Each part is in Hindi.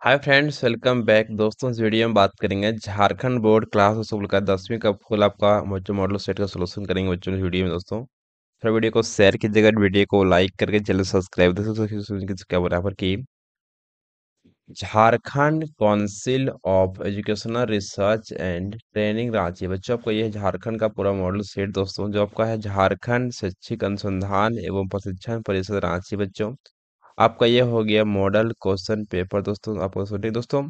Hi friends, welcome back. दोस्तों, इस वीडियो में बात करेंगे झारखंड बोर्ड क्लास स्कूल का 10वीं का फुल आपका जो मॉडल सेट का सोल्यूशन करेंगे बच्चों इस वीडियो में। दोस्तों, फिर वीडियो को शेयर कीजिएगा, वीडियो को लाइक करके चैनल सब्सक्राइब क्या बराबर की Jharkhand council of educational research and training Ranchi. बच्चों, आपको ये झारखंड का पूरा मॉडल सेट दोस्तों जो आपका है झारखंड शैक्षिक अनुसंधान एवं प्रशिक्षण परिषद रांची। बच्चों, आपका ये हो गया मॉडल क्वेश्चन पेपर। दोस्तों, आपको सॉरी दोस्तों,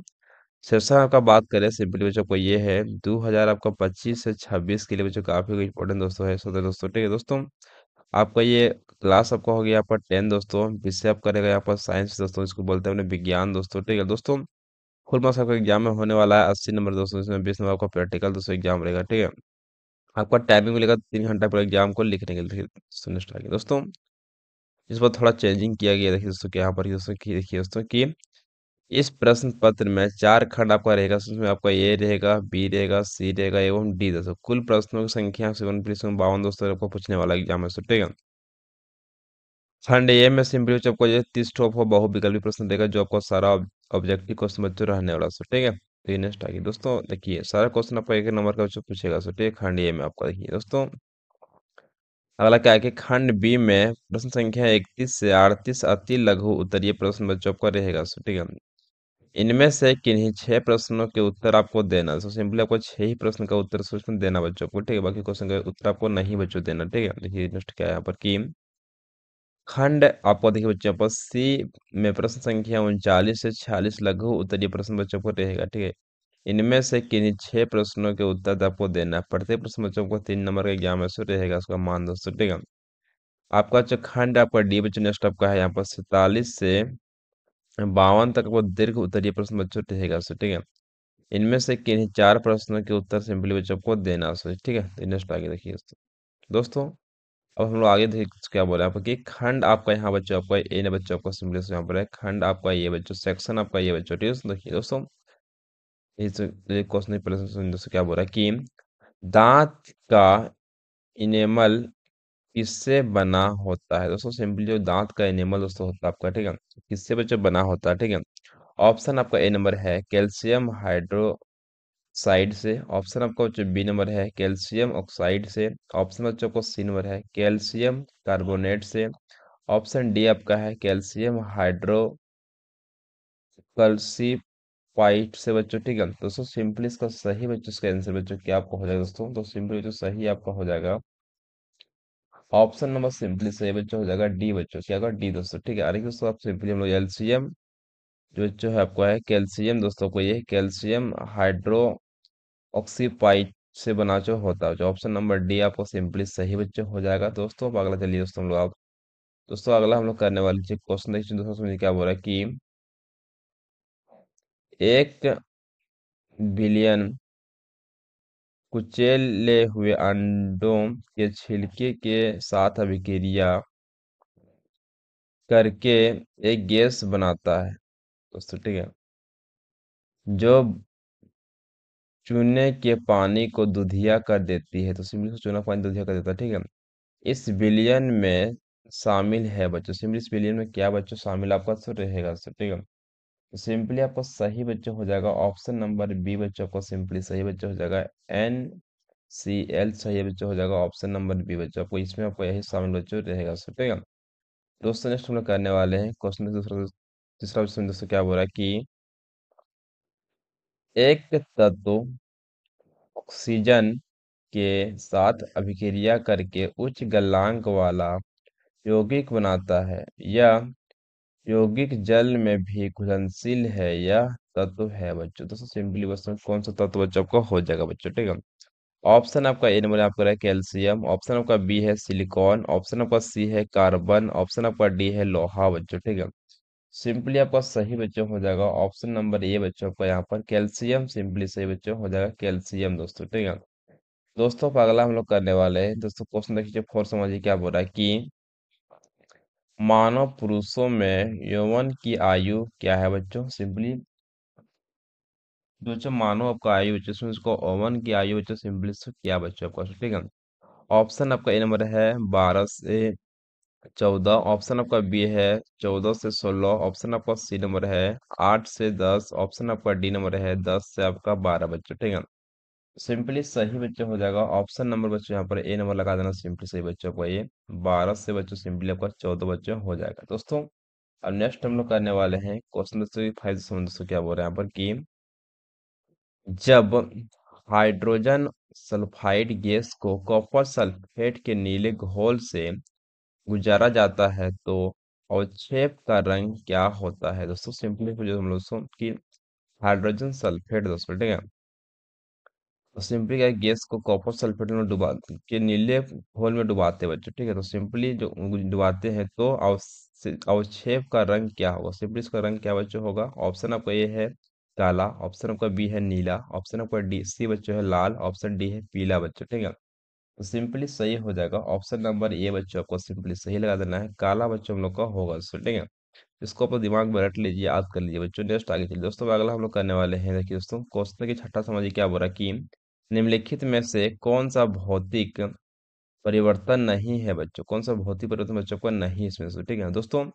शीर्षक आपका बात करें सिंपली बच्चों को ये है 2000 आपका 25 से 26 के लिए बच्चों काफी इंपॉर्टेंट दोस्तों है। दोस्तों ठीक है दोस्तों, आपका ये क्लास आपका हो गया यहाँ पर 10 दोस्तों। विषय आपका रहेगा यहाँ पर साइंस दोस्तों, इसको बोलते हैं अपने विज्ञान दोस्तों। ठीक है दोस्तों, फुल मार्क्स आपका एग्जाम में होने वाला है 80 नंबर दोस्तों। इसमें 20 नंबर आपका प्रैक्टिकल दोस्तों एग्जाम रहेगा। ठीक है, आपका टाइमिंग मिलेगा 3 घंटा पर एग्जाम को लिखने के लिए। सुनिए स्टार्ट दोस्तों, इस पर थोड़ा चेंजिंग किया गया। देखिए दोस्तों, कि यहाँ पर दोस्तों की देखिए दोस्तों कि इस प्रश्न पत्र में 4 खंड आपका रहेगा। उसमें आपका ए रहेगा, बी रहेगा, सी रहेगा एवं डी दोस्तों। कुल प्रश्नों की संख्या 752 दोस्तों आपको पूछने वाला एग्जाम है। ठीक है, खंड ए में सिंपली आपको ये 30 ठोप हो बहुविकल्पी प्रश्न देगा जो आपको सारा ऑब्जेक्टिव क्वेश्चन बच्चों रहने वाला। ठीक है, तो ये नेक्स्ट आगे दोस्तों देखिए सारा क्वेश्चन आपका एक नंबर का बच्चों पूछेगा। ठीक है, खंड ए में आपका देखिए दोस्तों, अगला क्या है कि खंड बी में प्रश्न संख्या 31 से 38 अति लघु उत्तरीय प्रश्न बच्चों आपका रहेगा। ठीक है, इनमें से किन्हीं 6 प्रश्नों के उत्तर आपको देना। तो सिंपली आपको 6 ही प्रश्न का उत्तर सोचना देना बच्चों को। ठीक है, बाकी क्वेश्चन का उत्तर आपको नहीं बच्चों देना। ठीक है, देखिए नेक्स्ट क्या है यहाँ पर कि खंड आपको देखिए बच्चों पर सी में प्रश्न संख्या 39 से 46 लघु उत्तरीय प्रश्न बच्चों को रहेगा। ठीक है, इनमें से किन्हीं 6 प्रश्नों के उत्तर आपको देना है। प्रत्येक प्रश्न बच्चों को 3 नंबर का एग्जाम में से रहेगा उसका मान दोस्तों। ठीक है, आपका जो खंड आपका डी बच्चों नेक्स्ट आपका है यहाँ पर 47 से 52 तक वो दीर्घ उत्तरीय प्रश्न बच्चों रहेगा। ठीक है, इनमें से किन्हीं 4 प्रश्नों के उत्तर सिंपली बच्चों को देना है। ठीक है, तो नेक्स्ट आगे देखिए दोस्तों। दोस्तों, अब हम लोग आगे देखिए क्या बोला आपको कि खंड आपका यहाँ बच्चों आपका ए ने बच्चों आपको सिंपली यहाँ पर है खंड आपका ये बच्चों सेक्शन आपका ये बच्चों। ठीक है, देखिए दोस्तों, इस क्वेश्चन प्रश्न दोस्तों क्या बोल रहा है कि दांत का इनेमल किससे बना होता है। दोस्तों, सिंपली जो दांत का इनेमल दोस्तों होता है आपका, ठीक है, किससे बच्चों बना होता है। ठीक है, ऑप्शन आपका ए नंबर है कैल्शियम हाइड्रो साइड से। ऑप्शन आपका जो बी नंबर है कैल्शियम ऑक्साइड से। ऑप्शन बच्चों को सी नंबर है कैल्शियम कार्बोनेट से। ऑप्शन डी आपका है कैल्शियम हाइड्रो कल्सीपाइट से बच्चों। ठीक है दोस्तों, सिंपली इसका सही बच्चों इसका आंसर बच्चों क्या आपको हो जाएगा दोस्तों, तो सिंपली जो सही आपका हो जाएगा ऑप्शन नंबर सिंपली सही बच्चों हो जाएगा डी बच्चों। क्या होगा डी दोस्तों। ठीक है, अरे दोस्तों आप सिंपली हम लोग एलसीएम जो बच्चों है आपको है कैल्शियम दोस्तों को ये कैल्शियम हाइड्रो ऑक्सीपाइड से बना जो होता है। जो ऑप्शन नंबर डी आपको सिंपली सही बच्चों हो जाएगा दोस्तों। अब अगला चलिए दोस्तों हम लोग आप दोस्तों अगला हम लोग करने वाले क्वेश्चन देखिए दोस्तों। समझिए क्या बोल रहा है कि 1 बिलियन कुचले हुए अंडों के छिलके के साथ अभिक्रिया करके एक गैस बनाता है दोस्तों। ठीक है, जो चूने के पानी को दूधिया कर देती है। तो सिंपली से चूना पानी दूधिया कर देता है। ठीक है, इस बिलियन में शामिल है बच्चों। सिंपली इस बिलियन में क्या बच्चों शामिल आपका तो रहेगा। तो ठीक है, तो सिंपली आपको सही बच्चों हो जाएगा ऑप्शन नंबर बी बच्चों को सिंपली सही बच्चों हो जाएगा NCl सही बच्चों हो जाएगा ऑप्शन नंबर बी बच्चों। आपको इसमें आपको यही शामिल बच्चों रहेगा। ठीक है दोस्तों, नेक्स्ट हम लोग करने वाले हैं क्वेश्चन दूसरा तीसरा क्वेश्चन दोस्तों क्या बोल रहा है कि एक तत्व ऑक्सीजन के साथ अभिक्रिया करके उच्च गलनांक वाला यौगिक बनाता है। यह यौगिक जल में भी घुलनशील है। यह तत्व है बच्चों। दोस्तों, सिंपली बस कौन सा तत्व बच्चों आपका हो जाएगा बच्चों। ठीक है, ऑप्शन आपका ए नंबर आपका है कैल्शियम। ऑप्शन आपका बी है सिलिकॉन। ऑप्शन आपका सी है कार्बन। ऑप्शन आपका डी है लोहा बच्चों। ठीक है, सिंपली आपका सही बच्चों हो जाएगा ऑप्शन नंबर ए बच्चों आपका यहाँ पर कैल्शियम सिंपली सही बच्चों हो जाएगा कैल्शियम दोस्तों। ठीक है दोस्तों, अब अगला हम लोग करने वाले हैं दोस्तों क्वेश्चन देखिए फोर समझिए क्या बोल रहा है कि मानव पुरुषों में यौवन की आयु क्या है बच्चों। सिंपली बच्चों मानव आपका आयु बच्चों इसमें इसको यौवन की आयु बच्चों सिंपली क्या बच्चों आपका। ठीक है, ऑप्शन आपका ए नंबर है 12 से 14 ऑप्शन आपका बी है। 14 से 16 ऑप्शन आपका सी नंबर है। 8 से 10 ऑप्शन आपका डी नंबर है। 10 से आपका 12 बच्चों, ठीक है। सिंपली सही बच्चों हो जाएगा ऑप्शन नंबर बच्चों, यहाँ पर ए नंबर लगा देना सिंपली सही बच्चों को ये। 12 से बच्चों सिंपली आपका 14 बच्चों हो जाएगा दोस्तों। अब नेक्स्ट हम लोग करने वाले हैं क्वेश्चन दोस्तों 5 दोस्तों, क्या बोल रहे हैं यहाँ पर कि जब हाइड्रोजन सल्फाइड गैस को कॉपर सल्फेट के नीले घोल से गुजारा जाता है तो अवक्षेप का रंग क्या होता है दोस्तों। सिंपली जो हम लोग कि हाइड्रोजन सल्फेट दोस्तों, ठीक है। तो सिंपली क्या है, गैस को कॉपर सल्फेट में डुबा के नीले घोल में डुबाते हैं बच्चों, ठीक है। तो सिंपली जो डुबाते हैं तो अवक्षेप का रंग क्या होगा। सिंपली इसका रंग क्या बच्चों होगा। ऑप्शन आपका ए है काला, ऑप्शन आपका बी है नीला, ऑप्शन आपका डी सी बच्चों है लाल, ऑप्शन डी है पीला बच्चों, ठीक है। तो सिंपली सही हो जाएगा ऑप्शन नंबर ए बच्चों, आपको सिंपली सही लगा देना है। काला बच्चों हम लोग का होगा दोस्तों, ठीक है। इसको अपने दिमाग में रट लीजिए, याद कर लीजिए बच्चों। नेक्स्ट आगे चलिए दोस्तों, अगला हम लोग करने वाले हैं। देखिए दोस्तों क्वेश्चन की छठा समझिए क्या बोल रहा है कि निम्नलिखित में से कौन सा भौतिक परिवर्तन नहीं है बच्चों। कौन सा भौतिक परिवर्तन बच्चों का नहीं इसमें से, ठीक है दोस्तों।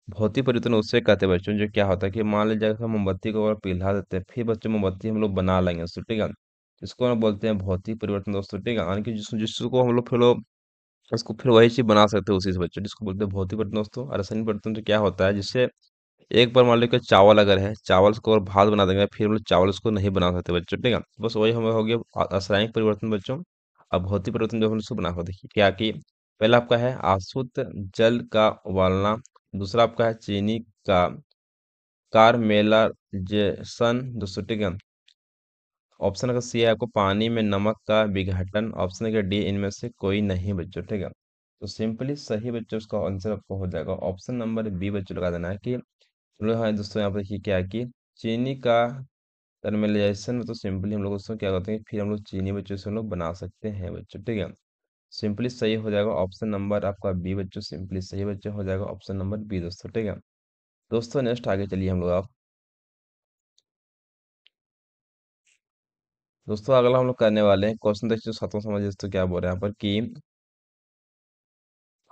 भौतिक परिवर्तन उससे कहते हैं बच्चों, जो क्या होता है कि मान लीजिए अगर हम मोमबत्ती को अगर पिघला देते हैं फिर बच्चों मोमबत्ती हम लोग बना लेंगे दोस्तों, ठीक है। इसको हम बोलते हैं भौतिक परिवर्तन दोस्तों, ठीक है। यानी कि जिसको हम लोग फिर उसको फिर वही चीज बना सकते हैं उसी से बच्चों, जिसको बोलते हैं भौतिक परिवर्तन दोस्तों। और रासायनिक परिवर्तन तो क्या होता है, जिससे एक बार मान लो कि चावल अगर है, चावल को अगर भात बना देंगे फिर हम लोग चावल उसको नहीं बना सकते बच्चों, ठीक है। बस वही हमें हो गया रासायनिक परिवर्तन बच्चों। अब भौतिक परिवर्तन जो हम उसको बना सकते देखिए क्या कि पहला आपका है आसुत जल का उबालना। दूसरा आपका है चीनी का कारमेलाइजेशन दोस्तों, ठीक है। ऑप्शन का सी है आपको पानी में नमक का विघटन, ऑप्शन का डी इनमें से कोई नहीं बच्चों, ठीक है। तो सिंपली सही बच्चों उसका आंसर आपको हो जाएगा ऑप्शन नंबर बी बच्चों, लगा देना है कि हम लोग, हाँ दोस्तों यहाँ पर देखिए क्या है कि चीनी का कैरमलाइजेशन में तो सिंपली हम लोग उसको क्या करते हैं, फिर हम लोग चीनी बच्चों से हम लोग बना सकते हैं बच्चों, ठीक है। सिंपली सही हो जाएगा ऑप्शन नंबर आपका बी बच्चों, सिंपली सही बच्चों हो जाएगा ऑप्शन नंबर बी दोस्तों, ठीक है। दोस्तों नेक्स्ट आगे चलिए हम लोग आप दोस्तों अगला हम लोग करने वाले हैं क्वेश्चन देखिए सातवां समझिए दोस्तों क्या बोल रहे हैं यहाँ पर कि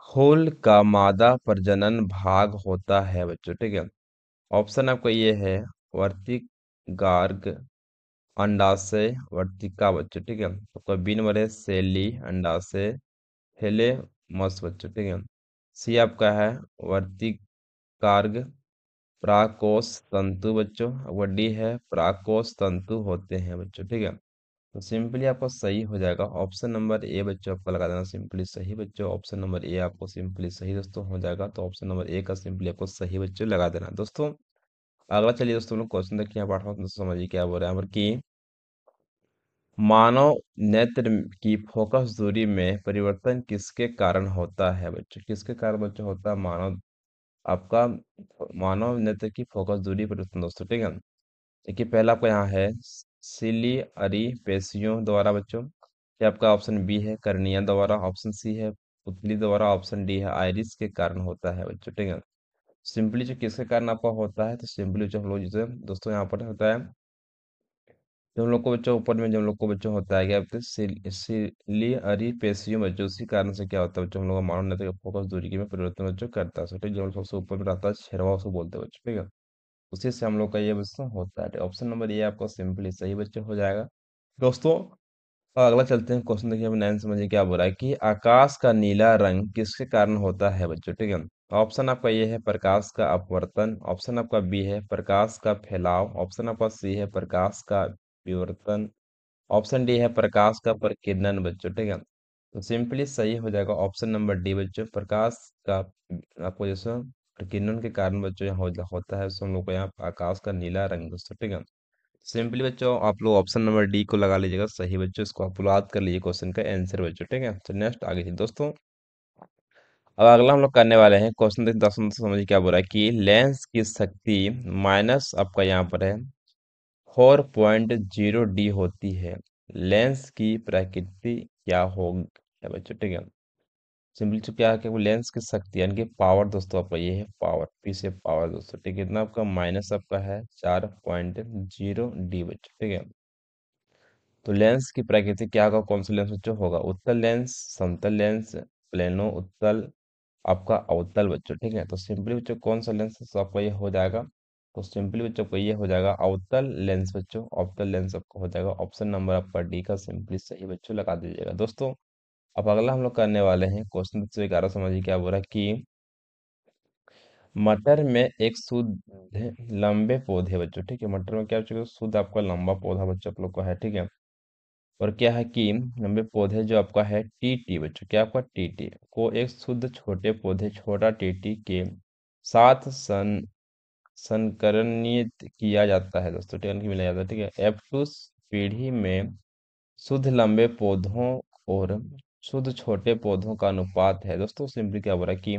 फूल का मादा प्रजनन भाग होता है बच्चों, ठीक है। ऑप्शन आपका ये है वर्तिक गार्ग अंडाशय वर्तिका बच्चों, ठीक है। आपका बी नंबर है सेली अंडाशय थैलेमस बच्चों, ठीक है। सी आपका है वर्तिकार्ग प्राकोष तंतु बच्चों, आपका डी है प्राकोष तंतु होते हैं बच्चों, ठीक है। तो सिंपली आपका सही हो जाएगा ऑप्शन नंबर ए बच्चों, आपका लगा देना सिंपली सही बच्चों। ऑप्शन नंबर ए आपको सिंपली सही दोस्तों हो जाएगा, तो ऑप्शन नंबर ए का सिंपली आपको सही बच्चों लगा देना दोस्तों। अगला चलिए दोस्तों हम लोग क्वेश्चन देखिए यहाँ पाठ में समझिए क्या बोल रहे हैं यहाँ पर कि मानव नेत्र की फोकस दूरी में परिवर्तन किसके कारण होता है बच्चों। किसके कारण बच्चों होता है मानव आपका मानव नेत्र की फोकस दूरी परिवर्तन दोस्तों, ठीक है। देखिए पहला आपका यहाँ है सिलियरी पेशियों द्वारा बच्चों, ये आपका ऑप्शन बी है कर्निया द्वारा, ऑप्शन सी है पुतली द्वारा, ऑप्शन डी है आइरिस के कारण होता है बच्चों, ठीक है। सिंपली जो किसके कारण आपका होता है, तो सिंपली जो हम लोग जैसे दोस्तों यहाँ पर होता है, जब हम लोग को बच्चों ऊपर में जब हम लोग को बच्चों होता है कि आपके सिलियरी पेशियों बच्चों, उसी कारण से क्या होता है बच्चों हम लोग का मानव नेत्र फोकस दूरी की में परिवर्तन बच्चों करता है, ठीक। जो सबसे ऊपर में रहता है छेरवा उसको बोलते हैं बच्चों, ठीक है। उसी से हम लोग का ये बच्चों होता है। ऑप्शन नंबर ये आपका सिंपली सही बच्चों हो जाएगा दोस्तों। अगला चलते हैं क्वेश्चन देखिए, अब 9 समझिए क्या बोल रहा है कि आकाश का नीला रंग किसके कारण होता है बच्चों, ठीक है। ऑप्शन आपका ये है प्रकाश का अपवर्तन, ऑप्शन आपका बी है प्रकाश का फैलाव, ऑप्शन आपका सी है प्रकाश का विवर्तन, ऑप्शन डी है प्रकाश का प्रकीर्णन बच्चों, ठीक है। तो सिंपली सही हो जाएगा ऑप्शन नंबर डी बच्चों, प्रकाश का आपको जैसे प्रकीर्णन के कारण बच्चों यहाँ होता है, उससे हम लोग को यहाँ आकाश का नीला रंग दोस्तों, ठीक है। सिंपली बच्चों आप लोग ऑप्शन नंबर डी को लगा लीजिएगा सही बच्चों, इसको आप लोग याद कर लीजिए क्वेश्चन का आंसर बच्चों, ठीक है। तो नेक्स्ट आगे चलिए दोस्तों, अब अगला हम लोग करने वाले हैं क्वेश्चन देखिए 10 समझिए क्या बोल रहा है कि लेंस की शक्ति माइनस आपका यहाँ पर है 4.0 डी होती है, लेंस की प्रकृति क्या होगी है बच्चों, ठीक है। सिंपली तो क्या है कि वो लेंस की शक्ति यानी कि पावर दोस्तों आपका ये है पावर, पी से पावर दोस्तों, ठीक है। इतना आपका माइनस आपका है 4.0 डी बच्चों, ठीक है। तो लेंस की प्रकृति क्या होगा, कौन सा लेंस बच्चों होगा, उत्तल लेंस, समतल लेंस, प्लेनो उत्तल, आपका अवतल बच्चों, ठीक है। तो सिंपली बच्चों कौन सा लेंस है, तो आपका ये हो जाएगा, तो सिंपली बच्चों को ये हो जाएगा अवतल लेंस बच्चों, अवतल लेंस आपका हो जाएगा ऑप्शन नंबर आपका डी का सिंपली सही बच्चों लगा दीजिएगा दोस्तों। अब अगला हम लोग करने वाले हैं क्वेश्चन 211, समझिए क्या बोल रहा है कि मटर में एक शुद्ध लंबे पौधे बच्चों, ठीक है। मटर में क्या बच्चों शुद्ध आपका लंबा पौधा बच्चों आप लोग का है, ठीक है। और क्या है कि लंबे पौधे जो आपका है टीटी बच्चों, क्या आपका टीटी को एक शुद्ध छोटे पौधे छोटा टीटी के साथ संकरणित किया जाता है दोस्तों, ठीक है, इनकी मिलाया जाता है, ठीक है। F2 पीढ़ी में शुद्ध लंबे पौधों और शुद्ध छोटे पौधों का अनुपात है दोस्तों। सिंपली क्या बोल रहा है कि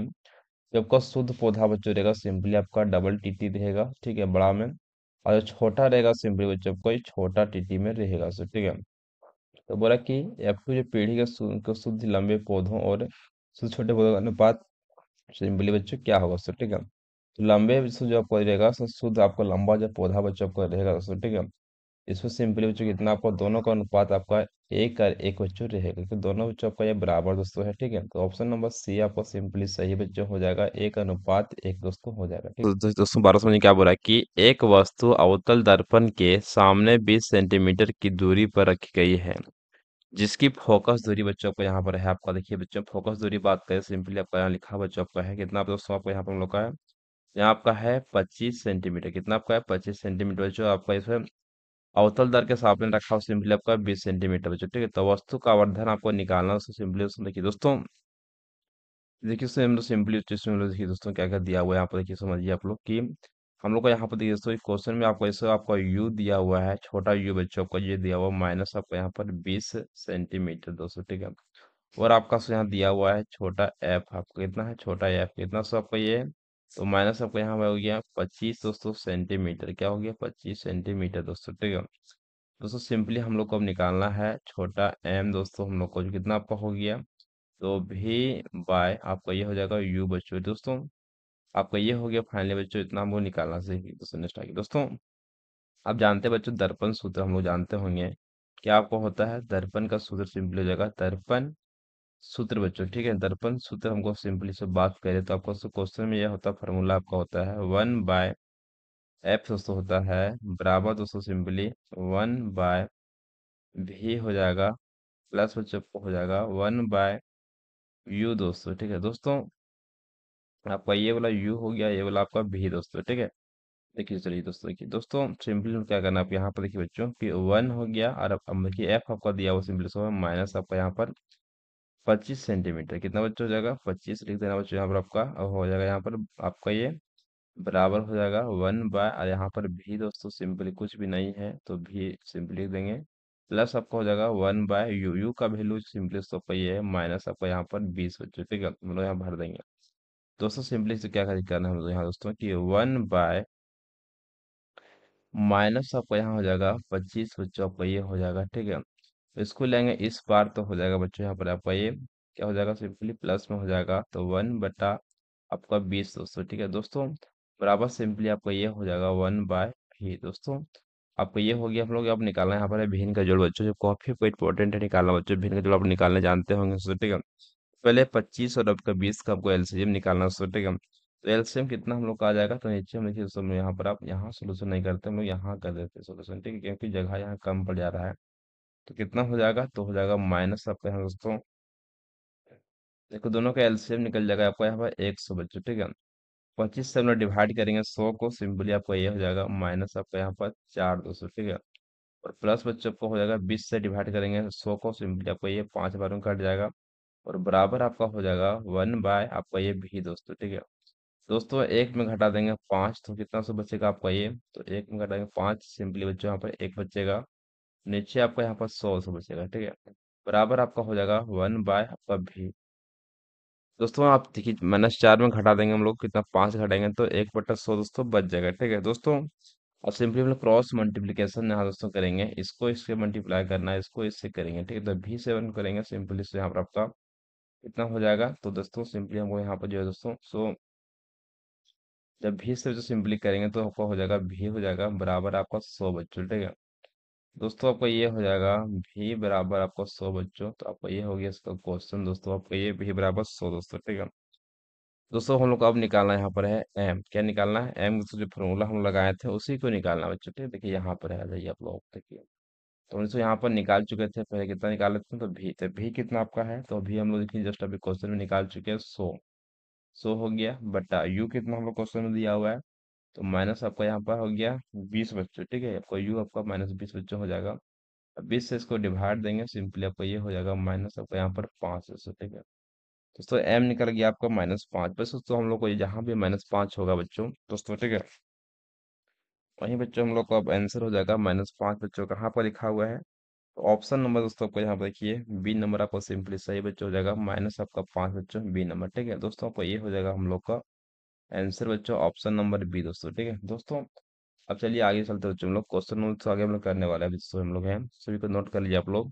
जो आपका शुद्ध पौधा बच्चों रहेगा सिंपली आपका डबल टीटी रहेगा, ठीक है, बड़ा में। और जो छोटा रहेगा सिंपली बच्चों आपको ये छोटा टीटी में रहेगा, सो ठीक है। तो बोला कि F2 जो पीढ़ी के को शुद्ध लंबे पौधों और शुद्ध छोटे पौधों का अनुपात सिंपली बच्चों क्या होगा, सो ठीक है। तो लंबे से जो आपको रहेगा सो शुद्ध आपका लंबा जो पौधा बच्चों आपका रहेगा, सो ठीक है। इसमें सिंपली बच्चों कितना आपको दोनों का अनुपात आपका एक और एक बच्चों रहेगा, क्योंकि दोनों बच्चों आपका ये बराबर दोस्तों है, ठीक है। तो ऑप्शन नंबर सी आपको सिंपली सही बच्चों हो जाएगा, एक अनुपात एक दोस्तों हो जाएगा, ठीक है। तो दोस्तों 12 समझिए क्या बोला है कि एक वस्तु अवतल दर्पण के सामने 20 सेंटीमीटर की दूरी पर रखी गई है, जिसकी फोकस दूरी बच्चों को यहाँ पर है आपका, देखिए बच्चों फोकस दूरी बात करें सिंपली आपका यहाँ लिखा बच्चों आपका है कितना दोस्तों, आपको यहाँ पर हम लोग का है, यहाँ आपका है 25 सेंटीमीटर, कितना आपका है 25 सेंटीमीटर बच्चों आपका इसमें अवतल दर के सामने रखा हो सिंपली आपका 20 सेंटीमीटर बच्चों, ठीक है। तो वस्तु का आवर्धन आपको निकालना है, उसको सिंपली उसमें देखिए दोस्तों, देखिए उसमें हम लोग सिंपली देखिए दोस्तों क्या क्या दिया हुआ है यहाँ पर, देखिए समझिए आप लोग कि हम लोग को यहाँ पर देखिए दोस्तों क्वेश्चन में आपको ऐसा आपका यू दिया हुआ है, छोटा यू बच्चों को ये दिया हुआ माइनस आपको यहाँ पर 20 सेंटीमीटर दोस्तों, ठीक है। और आपका यहाँ दिया हुआ है छोटा एफ, आपको कितना है छोटा एफ कितना सो आपका ये है, तो माइनस आपको यहाँ पे हो गया 25 दोस्तों सेंटीमीटर, क्या हो गया 25 सेंटीमीटर दोस्तों, ठीक है। दोस्तों सिंपली हम लोग को अब निकालना है छोटा एम दोस्तों, हम लोग को जो कितना आपका हो गया, तो भी बाय आपका ये हो जाएगा यू बच्चों दोस्तों, आपका ये हो गया फाइनली बच्चों, इतना हमको निकालना चाहिए दोस्तों। नेक्स्ट आगे दोस्तों, आप जानते हैं बच्चों दर्पण सूत्र हम लोग जानते होंगे, क्या आपको होता है दर्पण का सूत्र सिंपली हो जाएगा दर्पण सूत्र बच्चों, ठीक है। दर्पण सूत्र हमको सिंपली से बात करें तो आपको क्वेश्चन में यह होता है, फॉर्मूला आपका होता है 1/f दोस्तों होता है बराबर दोस्तों सिंपली 1/v हो जाएगा, प्लस बच्चों को हो जाएगा 1/u दोस्तों, ठीक है दोस्तों। आपका ये वाला u हो गया, ये वाला आपका v दोस्तों, ठीक है। देखिए चलिए दोस्तों, देखिए दोस्तों सिंपली क्या करना, आप यहाँ पर देखिए बच्चों कि 1 हो गया, और अब देखिए f आपका दिया हुआ सिंपली सो माइनस आपका यहाँ पर 25 सेंटीमीटर, कितना बच्चा हो जाएगा 25 लिख देना बच्चों यहाँ पर आपका, अब हो जाएगा यहाँ पर आपका ये बराबर हो जाएगा 1/, और यहाँ पर भी दोस्तों सिंपली कुछ भी नहीं है तो भी सिंपली लिख देंगे, प्लस आपका हो जाएगा 1/u, यू का वैल्यू सिंपली दोस्तों आपका ये है माइनस आपका यहाँ पर 20 बच्चों, ठीक है, हम लोग यहाँ भर देंगे दोस्तों। सिंपली से क्या करना है हम लोग यहाँ दोस्तों कि 1/, माइनस आपका यहाँ हो जाएगा 25 बच्चों आपका ये हो जाएगा, ठीक है। तो इसको लेंगे इस बार तो हो जाएगा बच्चों यहाँ पर आपका ये क्या हो जाएगा सिंपली प्लस में हो जाएगा, तो 1/, आपका 20 दोस्तों, ठीक है दोस्तों, बराबर सिंपली आपका ये हो जाएगा 1/v दोस्तों। आपको ये हो गया, हम लोग अब निकालना है यहाँ पर है भिन्न का जोड़ बच्चों, जो काफी को इंपॉर्टेंट है निकालना बच्चों, भिन्न का जोड़ आप निकालने जानते होंगे दोस्तों, ठीक है। पहले 25 और आपका 20 का आपको एलसीएम निकालना दोस्तों, ठीक है। तो एलसीएम कितना हम लोग का आ जाएगा, तो नीचे हम देखिए दोस्तों यहाँ पर आप यहाँ सोल्यूशन नहीं करते, हम लोग यहाँ कर देते हैं सोल्यूशन, ठीक है, क्योंकि जगह यहाँ कम पड़ जा रहा है। तो कितना हो जाएगा, तो हो जाएगा माइनस आपका यहाँ दोस्तों, देखो दोनों का एलसीएम निकल जाएगा आपका यहाँ पर 100 बच्चों, ठीक है। 25 से हम लोग डिवाइड करेंगे 100 को, सिंपली आपका ये हो जाएगा माइनस आपका यहाँ पर 4 दोस्तों, ठीक है। और प्लस बच्चों को हो जाएगा 20 से डिवाइड करेंगे 100 को, सिंपली आपको ये 5 बार में कट जाएगा, और बराबर आपका हो जाएगा 1/, आपका ये भी दोस्तों, ठीक है। दोस्तों एक में घटा देंगे 5, तो कितना सौ बचेगा आपका ये, तो एक में घटाएंगे 5, सिंपली बच्चों यहाँ पर एक बचेगा, नीचे आपका यहाँ पर 100 बचेगा, ठीक है, बराबर आपका हो जाएगा 1/, आपका भी दोस्तों। आप देखिए -4 में घटा देंगे हम लोग कितना 5 घटाएंगे तो 1/100 दोस्तों बच जाएगा, ठीक है दोस्तों। और सिंपली हम लोग क्रॉस मल्टीप्लीकेशन यहाँ दोस्तों करेंगे, इसको इससे मल्टीप्लाई करना है, इसको इससे करेंगे, ठीक है। तो v7 करेंगे सिंपली से यहाँ पर आपका कितना हो जाएगा, तो दोस्तों सिंपली हमको यहाँ पर जो है दोस्तों जब भी से जो सिंपली करेंगे तो आपका हो जाएगा भी हो जाएगा बराबर आपका 100 बच्चों, ठीक है दोस्तों। आपका ये हो जाएगा भी बराबर आपका 100 बच्चों, तो आपका ये हो गया इसका क्वेश्चन दोस्तों, आपका ये भी बराबर 100 दोस्तों, ठीक है। दोस्तों हम लोग को अब निकालना यहाँ पर है एम। क्या निकालना है? एम जो फॉर्मूला हम लगाए थे उसी को निकालना है बच्चों। ठीक है, देखिए यहाँ पर है, आ जाइए आप लोग देखिए। तो हम इसको यहाँ पर निकाल चुके थे, पहले कितना निकाले थे, तो भी। तो भी कितना आपका है? तो भी हम लोग देखिए जस्ट अभी क्वेश्चन में निकाल चुके हैं 100 हो गया, बटा यू कितना हम लोग क्वेश्चन में दिया हुआ है, तो माइनस आपका यहाँ पर हो गया 20 बच्चों। ठीक है, आपका यू आपका -20 बच्चों हो जाएगा। अब 20 से इसको डिवाइड देंगे, सिंपली आपका ये हो जाएगा माइनस आपका यहाँ पर 5 बच्चों। ठीक है, दोस्तों एम निकल गया आपका -5। बस दोस्तों हम लोग को जहाँ भी -5 होगा बच्चों दोस्तों, ठीक है, वहीं बच्चों हम लोग का अब आंसर हो जाएगा -5 बच्चों। कहाँ पर लिखा हुआ है? तो ऑप्शन नंबर दोस्तों आपको यहाँ पर देखिए बी नंबर आपको सिंपली सही बच्चों हो जाएगा, माइनस आपका 5 बच्चों बी नंबर। ठीक है दोस्तों, आपको ये हो जाएगा हम लोग का आंसर बच्चों, ऑप्शन नंबर बी दोस्तों। ठीक है दोस्तों, अब चलिए आगे चलते बच्चों, हम लोग क्वेश्चन नंबर आगे हम लोग करने वाले हैं दोस्तों। हम लोग हैं सभी को नोट कर लीजिए आप लोग।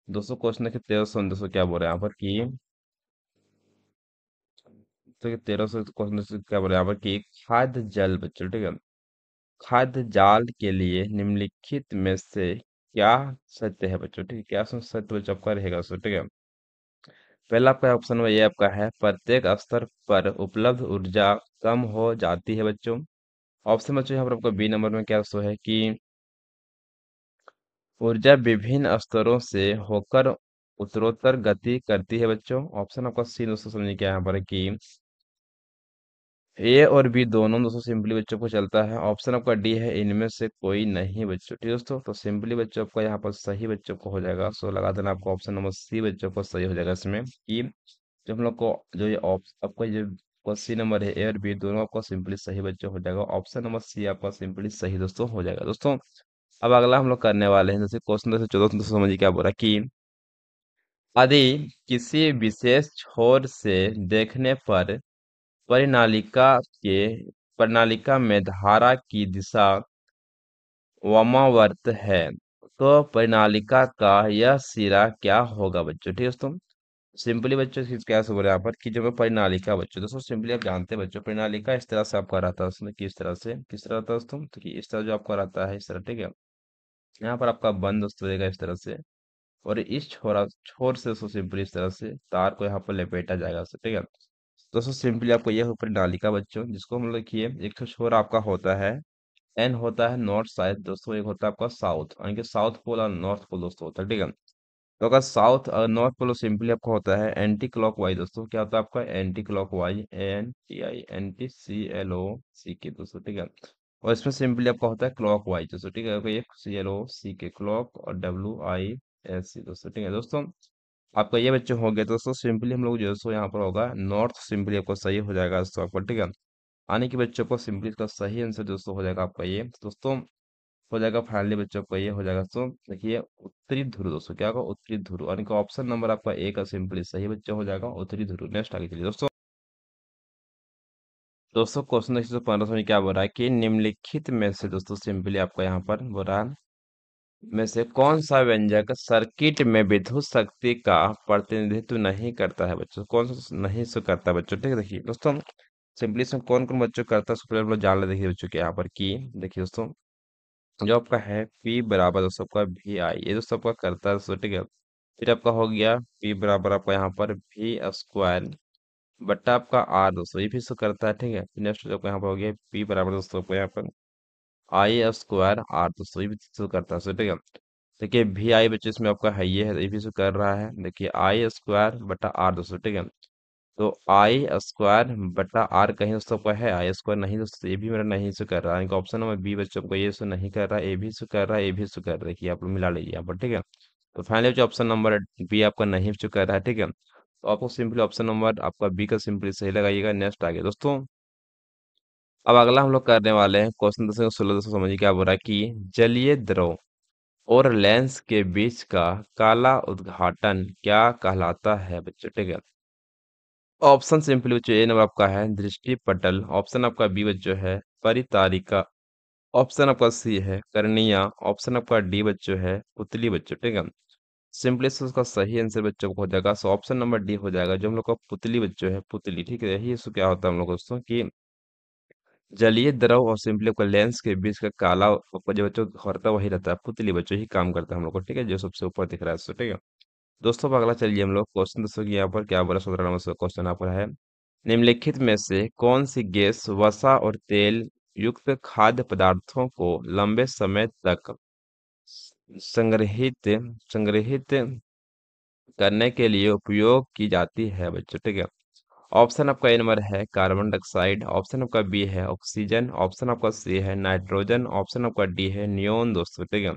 दोस्तों क्वेश्चन देखिए 1300 दोस्तों क्या बोल रहे हैं यहाँ पर कि, तो 1300 क्वेश्चन दोस्तों क्या बोल रहे हैं यहाँ पर कि खाद्य जल बच्चों, ठीक है, खाद्य जाल के लिए निम्नलिखित में से क्या सत्य है बच्चों? ठीक है, क्या सत्य बच्चों आपका रहेगा दोस्तों? ठीक है, पहला आपका ऑप्शन में ये आपका है, प्रत्येक स्तर पर उपलब्ध ऊर्जा कम हो जाती है बच्चों। ऑप्शन बच्चों यहाँ पर आपको बी नंबर में क्या दोस्तों है कि ऊर्जा विभिन्न स्तरों से होकर उत्तरोत्तर गति करती है बच्चों। ऑप्शन आपका सी दोस्तों समझिए क्या यहाँ पर है कि ए और बी दोनों दोस्तों सिंपली बच्चों को चलता है। ऑप्शन आपका डी है, इनमें से कोई नहीं बच्चों। ठीक है दोस्तों, तो सिंपली बच्चों आपका यहाँ पर सही बच्चों को हो जाएगा। सो लगा देना आपको ऑप्शन नंबर सी बच्चों को सही हो जाएगा इसमें कि जो हम लोग को जो ये आपका जो सी नंबर है, ए और बी दोनों आपका सिंपली सही बच्चों हो जाएगा। ऑप्शन नंबर सी आपका सिंपली सही दोस्तों हो जाएगा दोस्तों। अब अगला हम लोग करने वाले हैं, जैसे क्वेश्चन जैसे 14 दोस्तों समझिए क्या बोल रहा है कि यदि किसी विशेष छोर से देखने पर परिनालिका के प्रणालिका में धारा की दिशा वामावर्त है, तो परिनालिका का यह सिरा क्या होगा बच्चों? ठीक है दोस्तों, सिंपली बच्चों क्या से बोले यहाँ पर कि जो परिनालिका बच्चों, दोस्तों सिंपली आप जानते हैं बच्चों, परिनालिका इस तरह से आपका रहता है, उसमें किस तरह से, किस तरह रहता है दोस्तों, तो कि इस तरह जो आपका रहता है इस तरह। ठीक है, यहाँ पर आपका बंद दोस्तों रहेगा इस तरह से, और इस छोर से दोस्तों सिंपली इस तरह से तार को यहाँ पर लपेटा जाएगा दोस्तों। ठीक है, दोस्तों सिंपली आपको यह ऊपर नालिका बच्चों, जिसको हम लोग देखिए एक तो छोर आपका होता है, एन होता है नॉर्थ साइड दोस्तों, एक होता है आपका साउथ, यानी कि साउथ पोल और नॉर्थ पोल दोस्तों होता है। ठीक है, तो अगर साउथ और नॉर्थ पोल सिंपली आपका होता है एंटी क्लॉक वाइज दोस्तों, क्या होता है आपका एंटी क्लॉक वाइज, ANTICLOCK दोस्तों। ठीक है, और इसमें सिंपली आपका होता है क्लॉक वाइज दोस्तों। ठीक है, एक CLOCK क्लॉक और WISC दोस्तों। ठीक है दोस्तों, आपका ये बच्चे हो गए दोस्तों। सिंपली हम लोग जो दोस्तों यहाँ पर होगा नॉर्थ, सिंपली आपको सही हो जाएगा दोस्तों आपको। ठीक है, आने के बच्चों को सिंपली इसका सही आंसर दोस्तों हो जाएगा आपका ये दोस्तों, हो जाएगा फाइनली बच्चों को ये हो जाएगा दोस्तों। देखिए उत्तरी ध्रुव दोस्तों, क्या होगा? उत्तरी ध्रुव, यानी कि ऑप्शन नंबर आपका ए का सिंपली सही बच्चों हो जाएगा, उत्तरी ध्रुव। नेक्स्ट आगे चलिए दोस्तों। दोस्तों क्वेश्चन देखिए 15 में क्या बोल रहा है कि निम्नलिखित में से दोस्तों सिंपली आपका यहाँ पर बोल रहा है में से कौन सा व्यंजक सर्किट में विद्युत शक्ति का प्रतिनिधित्व नहीं करता है बच्चों? कौन सा नहीं से करता है बच्चों? ठीक है, देखिए दोस्तों सिंपली इसमें कौन कौन बच्चों करता है, सबसे पहले हम लोग जान ले। देखिए बच्चों के यहाँ पर की, देखिए दोस्तों जो आपका है P बराबर दोस्तों आपका VI, ये दोस्तों आपका करता है दोस्तों। ठीक है, फिर आपका हो गया P बराबर आपका यहाँ पर V² बट्टा आपका R दोस्तों, ये भी इसको करता है। ठीक है, नेक्स्ट जो आपका यहाँ पर हो गया P बराबर दोस्तों आपको यहाँ पर I² R दोस्तों, ये भी इसको करता है दोस्तों। ठीक है, देखिए VI बच्चे इसमें आपका है, ये भी इसको कर रहा है। देखिए I² बटा R दोस्तों। ठीक है, तो I² बटा R कहीं दोस्तों आपका है I² नहीं दोस्तों, ये भी मेरा नहीं से कर रहा है। ऑप्शन नंबर बी बच्चों को ये से नहीं कर रहा है, ए भी से कर रहा है, ए भी से कर रहा है, देखिए आप लोग मिला लीजिए यहाँ पर। ठीक है, तो फाइनली जो ऑप्शन नंबर बी आपका नहीं से कर रहा है। ठीक है, तो आपको सिंपली ऑप्शन नंबर आपका बी का सिंपली सही लगाइएगा। नेक्स्ट आगे दोस्तों, अब अगला हम लोग करने वाले हैं क्वेश्चन 16 दोस्तों, समझिए क्या बोल रहा है कि जलीय द्रव और लेंस के बीच का काला उद्घाटन क्या कहलाता है बच्चों? ठीक है, ऑप्शन सिंपली बच्चों ए नंबर आपका है दृष्टि पटल, ऑप्शन आपका बी बच्चों है परितारिका, ऑप्शन आपका सी है कर्निया, ऑप्शन आपका डी बच्चों है पुतली बच्चों। ठीक है, सिंपली से उसका सही आंसर बच्चों को हो जाएगा, सो ऑप्शन नंबर डी हो जाएगा, जो हम लोग का पुतली बच्चों है पुतली। ठीक है, यही इसको क्या होता है हम लोग दोस्तों कि जलीय द्रव और सिंपली आपका लेंस के बीच का काला आपका जो बच्चों होता है वही रहता है, पुतली बच्चों ही काम करता है हम लोग को। ठीक है, जो सबसे ऊपर दिख रहा है। ठीक है दोस्तों, अब अगला चलिए हम लोग क्वेश्चन दोस्तों की यहाँ पर क्या बोला 17 नंबर क्वेश्चन यहाँ पर है निम्नलिखित में से कौन सी गैस वसा और तेल युक्त खाद्य पदार्थों को लंबे समय तक संग्रहित संग्रहित करने के लिए उपयोग की जाती है बच्चों? ठीक है। ऑप्शन आपका ए नंबर है कार्बन डाइऑक्साइड, ऑप्शन आपका बी है ऑक्सीजन, ऑप्शन आपका सी है नाइट्रोजन, ऑप्शन आपका डी है नियोन दोस्तों। ठीक है।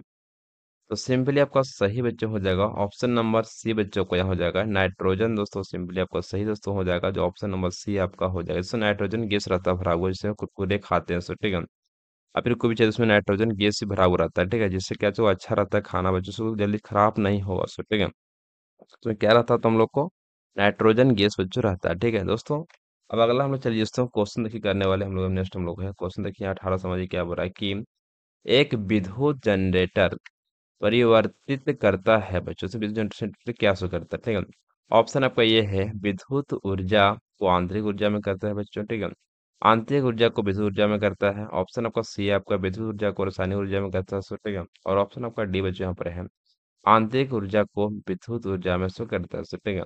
तो सिंपली आपका सही बच्चों हो जाएगा ऑप्शन नंबर सी बच्चों को, यहाँ हो जाएगा नाइट्रोजन दोस्तों। सिंपली आपका सही दोस्तों हो जाएगा जो ऑप्शन नंबर सी आपका हो जाएगा। इससे नाइट्रोजन गैस रहता है भरा हुआ, जिससे हम कुरकुरे खाते हैं सो। ठीक है। और फिर कोई भी चीज़ उसमें नाइट्रोजन गैस ही भरा हुआ रहता है। ठीक है। जिससे क्या जो अच्छा रहता है खाना बच्चों से, वो जल्दी खराब नहीं होगा सो। ठीक है। तो क्या रहता है तो हम लोग को नाइट्रोजन गैस बच्चों रहता है। ठीक है दोस्तों। अब अगला हम लोग चलिए दोस्तों क्वेश्चन देखिए करने वाले हम लोग। नेक्स्ट हम लोग है क्वेश्चन देखिए 18 समझिए क्या बोल रहा है कि एक विद्युत जनरेटर परिवर्तित करता है बच्चों से। विद्युत जनरेटर क्या शो करता है? ठीक है। ऑप्शन आपका ये है विद्युत ऊर्जा को आंतरिक ऊर्जा में करता है बच्चों। ठीक है। आंतरिक ऊर्जा को विद्युत ऊर्जा में करता है। ऑप्शन आपका सी है आपका विद्युत ऊर्जा को रासायनिक ऊर्जा में करता है सो। ठीक है। और ऑप्शन आपका डी बच्चों यहाँ पर है आंतरिक ऊर्जा को विद्युत ऊर्जा में शो करता है सो। ठीक है।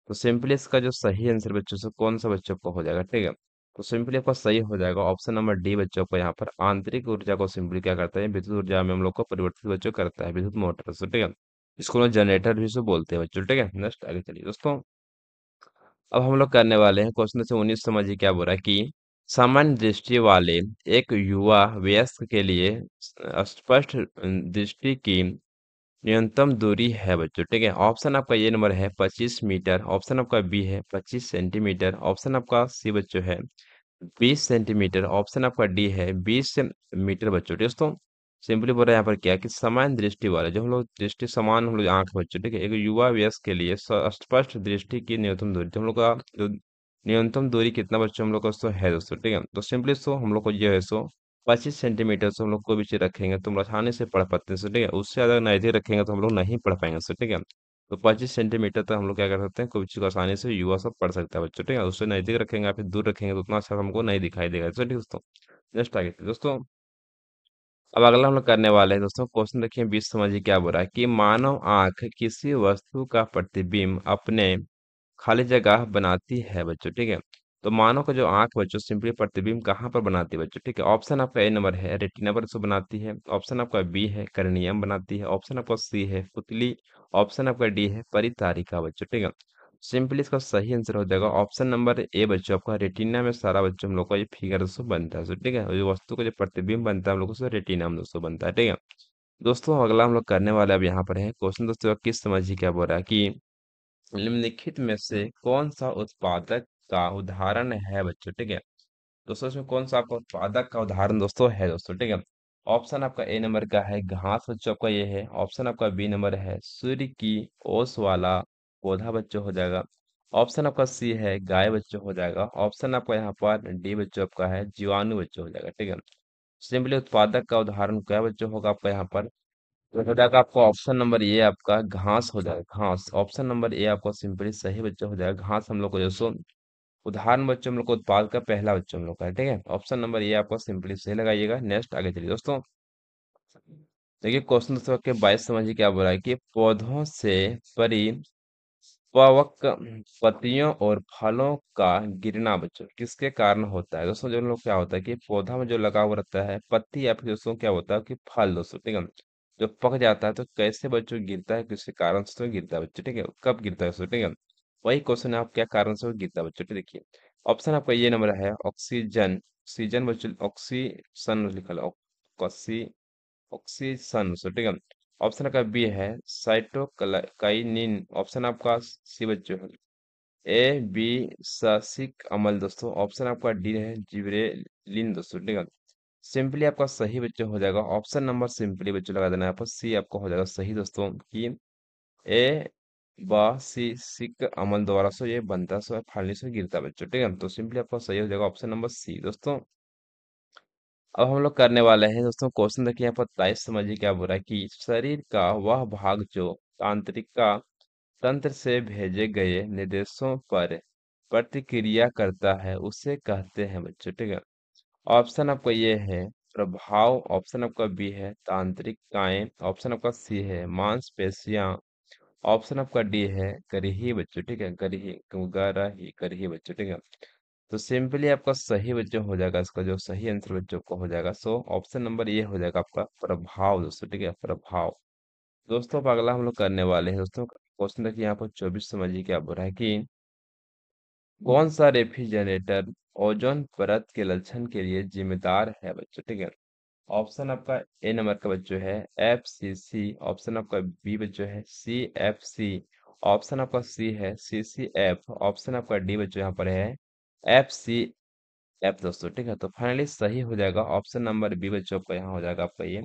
तो सिंपली इसका जो सही आंसर बच्चों से कौन सा बच्चों को हो जाएगा? ठीक है। तो सिंपली आपका सही हो जाएगा ऑप्शन नंबर डी बच्चों को। यहाँ पर आंतरिक ऊर्जा को सिंपली क्या करता है विद्युत ऊर्जा में हम लोग को परिवर्तित बच्चों करता है विद्युत मोटर से। ठीक है। इसको लोग जनरेटर भी से बोलते हैं बच्चों। ठीक है। नेक्स्ट आगे चलिए दोस्तों। अब हम लोग करने वाले हैं क्वेश्चन से 19 समझिए क्या बोल रहा है कि सामान्य दृष्टि वाले एक युवा वयस्क के लिए स्पष्ट दृष्टि की न्यूनतम दूरी है बच्चों। ठीक है। ऑप्शन आपका ये नंबर है 25 मीटर, ऑप्शन आपका बी है 25 सेंटीमीटर, ऑप्शन आपका सी बच्चों है 20 सेंटीमीटर, ऑप्शन आपका डी है 20 मीटर बच्चों। दोस्तों सिंपली बोल रहे हैं यहाँ पर क्या कि समान दृष्टि वाले जो हम लोग दृष्टि समान हम लोग आंख बच्चों। ठीक है। एक युवा वयस्क के लिए स्पष्ट दृष्टि की न्यूनतम दूरी तो हम लोग का जो न्यूनतम दूरी कितना बच्चों हम लोग का सो है दोस्तों। ठीक है। तो सिंपली सो हम लोग को ये है सो 25 सेंटीमीटर से हम लोग कोई भी चीज रखेंगे तो हम लोग आसानी से पढ़ पाते हैं सो। ठीक है। उससे ज्यादा नजदीक रखेंगे तो हम लोग नहीं पढ़ पाएंगे सो। ठीक है। तो 25 सेंटीमीटर तक हम लोग क्या कर सकते हैं कोई भी चीज को आसानी से युवा सब पढ़ सकता है बच्चों। ठीक है। उससे नजदीक रखेंगे या फिर दूर रखेंगे तो उतना अच्छा हमको नहीं दिखाई देगा। चलिए दोस्तों नेक्स्ट आगे चलिए दोस्तों। अब अगला हम लोग करने वाले हैं दोस्तों क्वेश्चन देखिए 20 समझिए क्या बोल रहा है कि मानव आंख किसी वस्तु का प्रतिबिंब अपने खाली जगह बनाती है बच्चों। ठीक है। तो मानव का जो आंख बच्चों सिंपली प्रतिबिंब कहाँ पर बनाती है बच्चों? ठीक है। ऑप्शन आपका ए नंबर है रेटिना पर से बनाती है, ऑप्शन आपका बी है कर्नियम बनाती है, ऑप्शन आपका सी है पुतली, ऑप्शन आपका डी है परितारिका बच्चों। ठीक है। सिंपली इसका सही आंसर हो जाएगा ऑप्शन नंबर ए बच्चों आपका रेटिना में सारा बच्चों हम लोग का ये फिगर दोस्तों बनता है सो। ठीक है। और जो वस्तु का जो प्रतिबिंब बनता है हम लोग को रेटिना में दोस्तों बनता है। ठीक है। दोस्तों अगला हम लोग करने वाले अब यहाँ पर है क्वेश्चन दोस्तों किस समझिए क्या बोल रहा है कि निम्नलिखित में से कौन सा उत्पादक का उदाहरण है बच्चों? ठीक है। दोस्तों इसमें कौन सा आपका उत्पादक का उदाहरण दोस्तों है दोस्तों? ठीक है। ऑप्शन आपका ए नंबर का है घास बच्चों का ये है, ऑप्शन आपका बी नंबर है सूर्य की ओस वाला पौधा बच्चों हो जाएगा, ऑप्शन आपका सी है गाय बच्चों हो जाएगा, ऑप्शन आपका यहाँ पर डी बच्चों आपका है जीवाणु बच्चों हो जाएगा। ठीक है। सिंपली उत्पादक का उदाहरण क्या बच्चों होगा आपका यहाँ पर? तो हो जाएगा आपका ऑप्शन नंबर ए आपका घास हो जाएगा। घास ऑप्शन नंबर ए आपका सिंपली सही बच्चों हो जाएगा। घास हम लोग को जो उदाहरण बच्चों हम लोग को उत्पाद का पहला बच्चों हम लोग का है। ठीक है। ऑप्शन नंबर ये आपको सिंपली सही लगाइएगा। नेक्स्ट आगे चलिए दोस्तों। देखिए क्वेश्चन दोस्तों के 22 समझिए क्या बोला है कि पौधों से परिपक्व पत्तियों और फलों का गिरना बच्चों किसके कारण होता है? दोस्तों जो हम लोग क्या होता है कि पौधा में जो लगा हुआ रहता है पत्ती या फिर दोस्तों क्या होता है कि फल दोस्तों। ठीक है। जो पक जाता है तो कैसे बच्चों गिरता है किसी कारण से तो गिरता है बच्चों। ठीक है। कब गिरता है दोस्तों? ठीक है। वही क्वेश्चन है आप क्या कारण से वो गिरता है बच्चों? ठीक देखिए ऑप्शन आपका ये नंबर है ऑक्सीजन, ऑक्सीजन बच्चों ऑक्सीसन लिखा है ऑक्सी ऑक्सीसन बच्चों। ठीक है। ऑप्शन आपका बी है साइटोकाइनिन, ऑप्शन आपका सी बच्चों है ए बी सासिक अमल दोस्तों, ऑप्शन आपका डी है जिबरेलिन दोस्तों। ठीक है। सिंपली आपका सही बच्चों हो जाएगा ऑप्शन नंबर सिंपली बच्चों लगा देना है यहाँ पर सी आपका हो जाएगा सही दोस्तों कि ए बा सी सिक अमल द्वारा सो ये बनता सो फाड़ने से गिरता बच्चों। ठीक है। तो सिंपली आपका सही हो जाएगा ऑप्शन नंबर सी दोस्तों। अब हम लोग करने वाले हैं दोस्तों क्वेश्चन देखिए यहाँ पर 23 समझिए क्या बोल रहा है कि शरीर का वह भाग जो तांत्रिका तंत्र से भेजे गए निर्देशों पर प्रतिक्रिया करता है उसे कहते हैं बच्चों। ठीक है। ऑप्शन आपका ये है प्रभाव, ऑप्शन आपका बी है तांत्रिकाएं, ऑप्शन आपका सी है मांसपेशियां, ऑप्शन आपका डी है गरिही बच्चों। ठीक है। गरिही गरिही बच्चों। ठीक है। तो सिंपली आपका सही बच्चों हो जाएगा, इसका जो सही आंसर बच्चों को हो जाएगा, सो ऑप्शन नंबर ये हो जाएगा आपका प्रभाव दोस्तों, ठीक है, प्रभाव। दोस्तों अब अगला हम लोग करने वाले हैं दोस्तों, क्वेश्चन देखिए यहाँ पर 24 समझिए क्या बोल रहा है कि कौन सा रेफ्रिजरेटर ओजोन परत के लक्षण के लिए जिम्मेदार है बच्चों, ठीक है। ऑप्शन आपका ए नंबर का बच्चों है FCC, ऑप्शन आपका बी बच्चों है CFC, ऑप्शन आपका सी है CCF, ऑप्शन आपका डी बच्चों यहाँ पर है FCF दोस्तों, ठीक है। तो फाइनली सही हो जाएगा ऑप्शन नंबर बी बच्चों आपका, यहाँ हो जाएगा आपका ये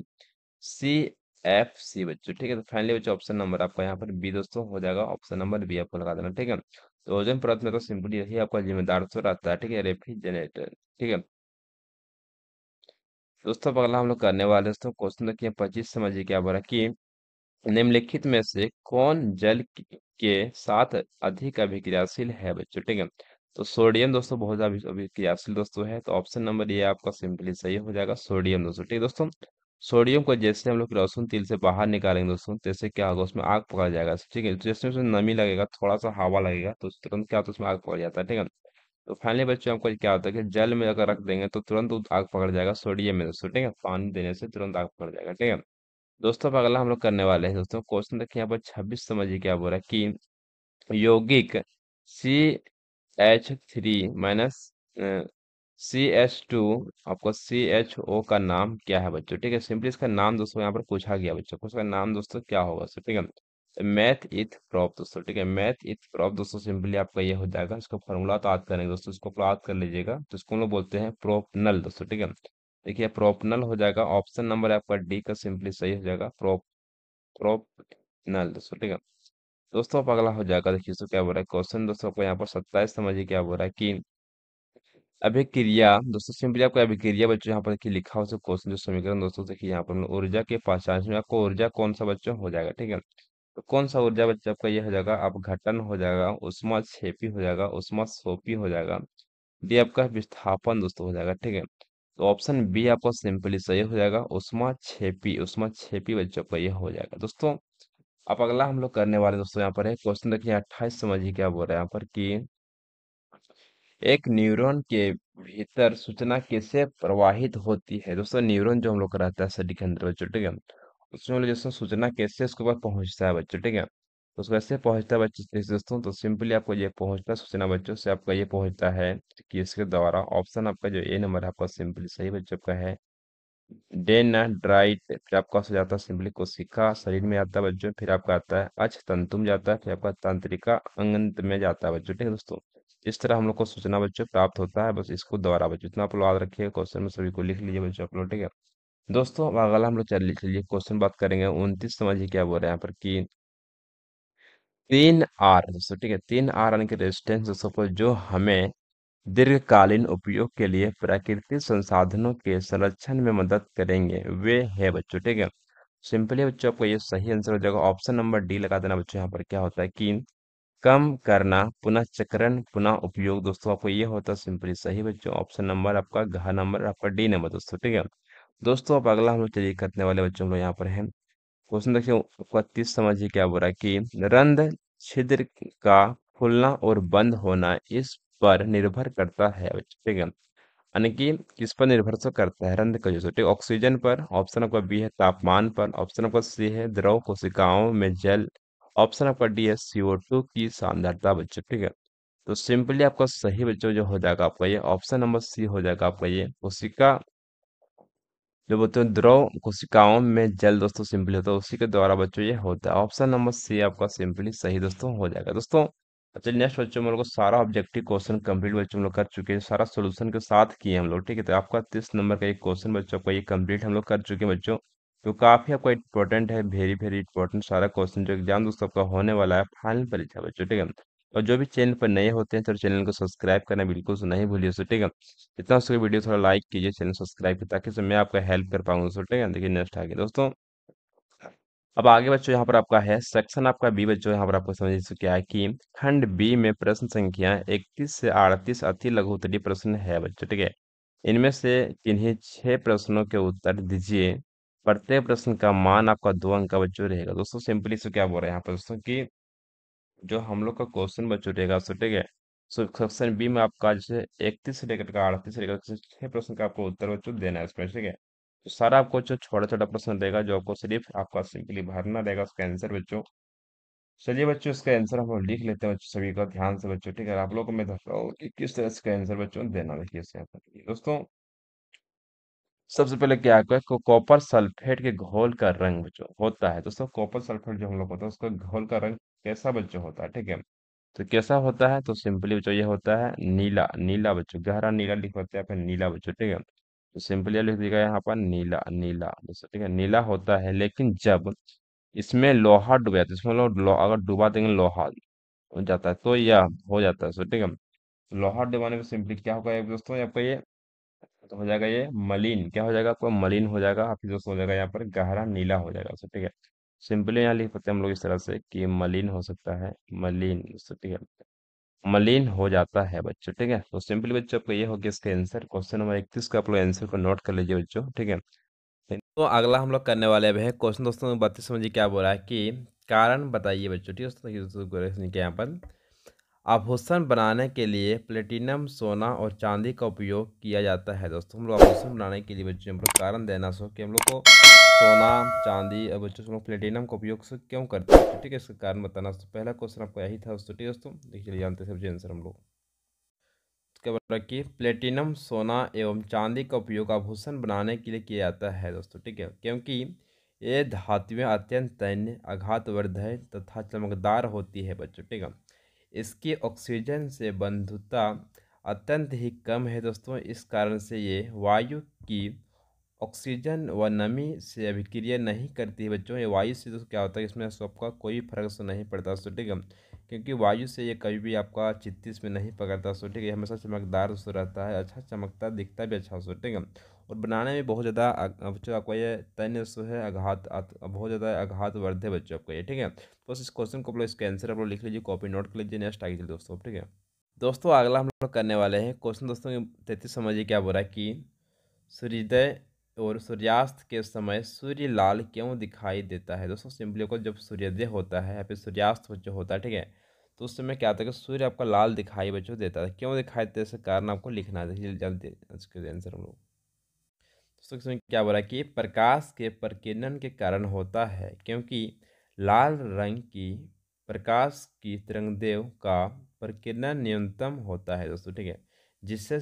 CFC बच्चों, ठीक है। तो फाइनली बच्चों ऑप्शन नंबर आपका यहाँ पर बी दोस्तों हो जाएगा, ऑप्शन नंबर बी आपको लगा देना, ठीक है। तो ओजोन परत में तो सिंपली यही आपका जिम्मेदार तो रहता है, ठीक है, रेफ्रिजरेटर, ठीक है। दोस्तों अब अगला हम लोग करने वाले हैं दोस्तों, क्वेश्चन देखिए 25 समझिए क्या बोला कि निम्नलिखित में से कौन जल के साथ अधिक अभिक्रियाशील है बच्चों, ठीक है। तो सोडियम दोस्तों बहुत ज्यादा अभिक्रियाशील दोस्तों है, तो ऑप्शन नंबर ये आपका सिंपली सही हो जाएगा, सोडियम दोस्तों, ठीक है दोस्तों। सोडियम को जैसे हम लोग केरोसिन तेल से बाहर निकालेंगे दोस्तों, जैसे क्या होगा उसमें आग पकड़ जाएगा, ठीक है। तो जैसे उसमें नमी लगेगा, थोड़ा सा हवा लगेगा, तो तुरंत क्या होता है उसमें आग पकड़ जाता है, ठीक है। तो फाइनली बच्चों आपको क्या होता है कि जल में अगर रख देंगे तो तुरंत वो आग पकड़ जाएगा, सोडियम में दोस्तों, ठीक है, पानी देने से तुरंत आग पकड़ जाएगा, ठीक है। दोस्तों अब अगला हम लोग करने वाले हैं दोस्तों, क्वेश्चन देखिए यहाँ पर 26 समझिए क्या बोल रहा है कि यौगिक CH3 - CH2 आपको CHO का नाम क्या है बच्चों, ठीक है। सिंपली इसका नाम दोस्तों यहाँ पर पूछा गया बच्चों को, इसका नाम दोस्तों क्या होगा दोस्तों, ठीक है। मैथ इथ प्रॉप दोस्तों, ठीक है, मैथ इथ प्रॉप दोस्तों, सिंपली आपका ये हो जाएगा, इसका फॉर्मूला तो याद करेंगे दोस्तों, इसको याद कर लीजिएगा, तो इसको हम लोग बोलते हैं प्रोपनल दोस्तों, ठीक है। देखिए प्रोपनल हो जाएगा, ऑप्शन नंबर आपका डी का सिंपली सही हो जाएगा, प्रोपनल दोस्तों, ठीक है। दोस्तों अब अगला हो जाएगा, देखिए दोस्तों क्या बोल रहा है क्वेश्चन दोस्तों को यहाँ पर 27 समझिए क्या बोल रहा है कि अभिक्रिया दोस्तों, सिंपली आपको अभिक्रिया बच्चों यहाँ पर देखिए लिखा हो क्वेश्चन जो समीकरण दोस्तों, देखिए यहाँ पर हम लोग ऊर्जा के पहचान में आपको ऊर्जा कौन सा बच्चों हो जाएगा, ठीक है। तो कौन सा ऊर्जा बच्चों आपका ये हो जाएगा, आप घटन हो जाएगा, उष्मा क्षेपी हो जाएगा, उष्मा सोपी हो जाएगा, डी आपका विस्थापन दोस्तों हो जाएगा, ठीक है। तो ऑप्शन बी आपको सिंपली सही हो जाएगा, उष्मा छेपी बच्चों का ये हो जाएगा दोस्तों। अब अगला हम लोग करने वाले दोस्तों यहाँ पर है क्वेश्चन देखिए 28 समझिए क्या बोल रहा है यहाँ पर कि एक न्यूरॉन के भीतर सूचना कैसे प्रवाहित होती है दोस्तों, न्यूरॉन जो हम लोग का रहता है शरीर के अंदर बच्चों, ठीक है, उसमें हम लोग जैसे सूचना कैसे उसके पास पहुंचता है बच्चों, ठीक है। तो उसको कैसे पहुंचता है बच्चों कैसे दोस्तों, तो सिंपली आपको ये पहुंचता है सूचना बच्चों से आपका ये पहुंचता है कि इसके द्वारा, ऑप्शन आपका जो ए नंबर है आपका सिंपली सही बच्चों का है, डे नाइट राइट, फिर आपका हो जाता है सिंपली कोशिका शरीर में आता है बच्चों, फिर आपका आता है अक्ष तंतु जाता है, फिर आपका तंत्रिका अंग में जाता है बच्चों, ठीक है दोस्तों। इस तरह हम लोग को सूचना बच्चों प्राप्त होता है, बस इसको दोबारा बच्चों इतना आप लोग याद रखिए, क्वेश्चन में सभी को लिख लीजिए बच्चों आप लोग, ठीक है। दोस्तों अब अगला हम लोग चलिए क्वेश्चन बात करेंगे 29 समझिए क्या बोल रहे हैं यहाँ पर कि 3R दोस्तों, ठीक है, 3R यानी कि रेजिस्टेंस दोस्तों को जो हमें दीर्घकालीन उपयोग के लिए प्राकृतिक संसाधनों के संरक्षण में मदद करेंगे वे है बच्चों, ठीक है। सिंपली बच्चों आपको ये सही आंसर हो जाएगा, ऑप्शन नंबर डी लगा देना बच्चों, यहाँ पर क्या होता है कि कम करना, पुनः चक्रण, पुनः उपयोग दोस्तों, आपको ये होता है सिंपली सही बच्चों, ऑप्शन नंबर आपका घ नंबर आपका डी नंबर दोस्तों, ठीक है। दोस्तों अब अगला हम लोग चलिए करने वाले बच्चों हम लोग यहाँ पर है क्वेश्चन देखिए 31 समझिए क्या बोल रहा है कि रंध्र छिद्र का खुलना और बंद होना इस पर निर्भर करता है बच्चों, ठीक है, यानी कि किस पर निर्भर तो करता है रंध्र का जो ठीक ऑक्सीजन पर, ऑप्शन आपका बी है तापमान पर, ऑप्शन आपका सी है द्रव कोशिकाओं में जल, ऑप्शन आपका डी है CO2 की सांद्रता बच्चों, ठीक है। तो सिंपली आपका सही बच्चों जो हो जाएगा आपका ये ऑप्शन नंबर सी हो जाएगा आपका ये कोशिका, जो बोलते हैं द्रव कोशिकाओं में जल दोस्तों सिंपली होता है, उसी के द्वारा बच्चों ये होता है, ऑप्शन नंबर सी आपका सिंपली सही दोस्तों हो जाएगा दोस्तों। चलिए नेक्स्ट बच्चों हम लोग को सारा ऑब्जेक्टिव क्वेश्चन कंप्लीट बच्चों हम लोग कर चुके हैं, सारा सोल्यूशन के साथ किए हम लोग, ठीक है। तो आपका 30 नंबर का एक क्वेश्चन बच्चों का ये कंप्लीट हम लोग कर चुके हैं बच्चों, तो काफी आपका इंपॉर्टेंट है, वेरी वेरी इंपॉर्टेंट सारा क्वेश्चन जो एग्जाम दोस्तों आपका होने वाला है फाइनल परीक्षा बच्चों, ठीक है। और जो भी चैनल पर नए होते हैं तो चैनल को सब्सक्राइब करना बिल्कुल से नहीं भूलिए दोस्तों, ठीक है। जितना हो सके वीडियो थोड़ा लाइक कीजिए, चैनल सब्सक्राइब कीजिए, ताकि मैं आपका हेल्प कर पाऊंगा दोस्तों, ठीक है। देखिए नेक्स्ट आगे दोस्तों, अब आगे बच्चों यहाँ पर आपका है सेक्शन आपका बी बच्चों, यहाँ पर आपको समझ क्या है कि खंड बी में प्रश्न संख्या 31 से 38 अति लघु उत्तरीय प्रश्न है बच्चों, ठीक है। इनमें से किन्हीं 6 प्रश्नों के उत्तर दीजिए, प्रत्येक प्रश्न का मान आपका 2 अंक का बच्चों रहेगा दोस्तों। सिंपली से क्या बोल रहे हैं यहाँ पर दोस्तों कि जो हम लोग का क्वेश्चन बच्चों रहेगा दोस्तों, ठीक है, सेक्शन बी में आपका जैसे 31 से लेकर के 38 से लेकर के 6 प्रश्न का आपको उत्तर बच्चों देना है इसमें, ठीक है। तो सारा आपको जो छोटा छोटा प्रश्न रहेगा जो आपको सिर्फ आपका सिंपली भरना रहेगा उसका आंसर बच्चों। चलिए बच्चों इसका आंसर हम लोग लिख लेते हैं बच्चों, सभी का ध्यान से बच्चों, ठीक है। आप लोगों को मैं बता रहा हूँ कि किस तरह से इसका आंसर बच्चों देना, देखिए इसे यहाँ पर दोस्तों। सबसे पहले क्या है कि कॉपर सल्फेट के घोल का रंग बच्चों होता है दोस्तों, कॉपर सल्फेट जो हम लोग होता है उसका घोल का रंग कैसा बच्चों होता है, ठीक है। तो कैसा होता है, तो सिंपली बच्चों ये होता है नीला, नीला बच्चों, गहरा नीला लिख होता है फिर नीला बच्चों, ठीक है। तो सिंपली लिख दिया यहाँ पर नीला, नीला दोस्तों, ठीक है। नीला होता है, लेकिन जब इसमें लोहा डूब जाता है, इसमें अगर डुबा देंगे लोहा हो जाता है तो यह हो जाता है, सो ठीक है। तो लोहा डुबाने में सिंपली क्या होगा दोस्तों, आपका ये तो हो जाएगा ये मलिन, क्या हो जाएगा आपका मलिन हो जाएगा, फिर दोस्तों हो जाएगा यहाँ पर गहरा नीला हो जाएगा, सो ठीक है। सिंपली यहाँ लिख सकते हैं हम लोग इस तरह से कि मलिन हो सकता है, मलिन, सो ठीक है, मलिन हो जाता है बच्चों, ठीक है। तो सिंपली बच्चों आपको ये हो गया इसका आंसर, क्वेश्चन नंबर 31 का आप लोग आंसर को नोट कर लीजिए बच्चों, ठीक है। तो अगला हम लोग करने वाले हैं क्वेश्चन दोस्तों, 32 समझिए क्या बोल रहा है कि कारण बताइए बच्चों, ठीक है दोस्तों। क्वेश्चन के यहाँ पर आभूषण बनाने के लिए प्लेटिनम, सोना और चांदी का उपयोग किया जाता है दोस्तों। हम लोग आभूषण बनाने के लिए बच्चों हम लोग कारण देना सो कि हम लोग को सोना, चांदी और बच्चों हम लोग प्लेटिनम का उपयोग से क्यों करते हैं, ठीक है। इसका कारण बताना। तो पहला क्वेश्चन आपको यही था दोस्तों, ठीक है दोस्तों। देखिए जानते हैं सबसे आंसर हम लोग। उसके बाद कि प्लेटिनम, सोना एवं चांदी का उपयोग आभूषण बनाने के लिए किया जाता है दोस्तों, ठीक है। क्योंकि ये धातुएं अत्यंत तन्य, आघातवर्धक तथा चमकदार होती है बच्चों, ठीक है। इसकी ऑक्सीजन से बंधुता अत्यंत ही कम है दोस्तों। इस कारण से ये वायु की ऑक्सीजन व नमी से अभिक्रिया नहीं करती है बच्चों। ये वायु से दोस्तों क्या होता है, इसमें सबका कोई फर्क तो नहीं पड़ता दोस्तों, ठीक है। क्योंकि वायु से ये कभी भी आपका चित्ती इसमें नहीं पकड़ता दोस्तों, ठीक है। हमेशा चमकदार दोस्तों रहता है, अच्छा चमकता दिखता भी अच्छा दोस्तों, ठीक है। और बनाने में बहुत ज़्यादा बच्चों आपको ये तन्य दोस्तों है, बहुत ज़्यादा आघातवर्धक बच्चों आपको ये, ठीक है। तो इस क्वेश्चन को आप लोग इसका आंसर आप लोग लिख लीजिए, कॉपी नोट कर लीजिए। नेक्स्ट आगे चलिए दोस्तों, ठीक है दोस्तों। अगला हम लोग करने वाले हैं क्वेश्चन दोस्तों 33 समझिए क्या बोल रहा है कि सूर्योदय और सूर्यास्त के समय सूर्य लाल क्यों दिखाई देता है दोस्तों। सिंपली को जब सूर्योदय होता है या फिर सूर्यास्त जो होता है, ठीक है, तो उस समय क्या होता है कि सूर्य आपका लाल दिखाई बच्चों देता है। क्यों दिखाई देता है इसका कारण आपको लिखना है, देखिए जल्दी इसके आंसर हम लोग। दोस्तों इसमें क्या बोला कि प्रकाश के प्रकीर्णन के कारण होता है, क्योंकि लाल रंग की प्रकाश की तरंगदैर्घ्य का प्रकीर्णन न्यूनतम होता है दोस्तों, ठीक है। जिससे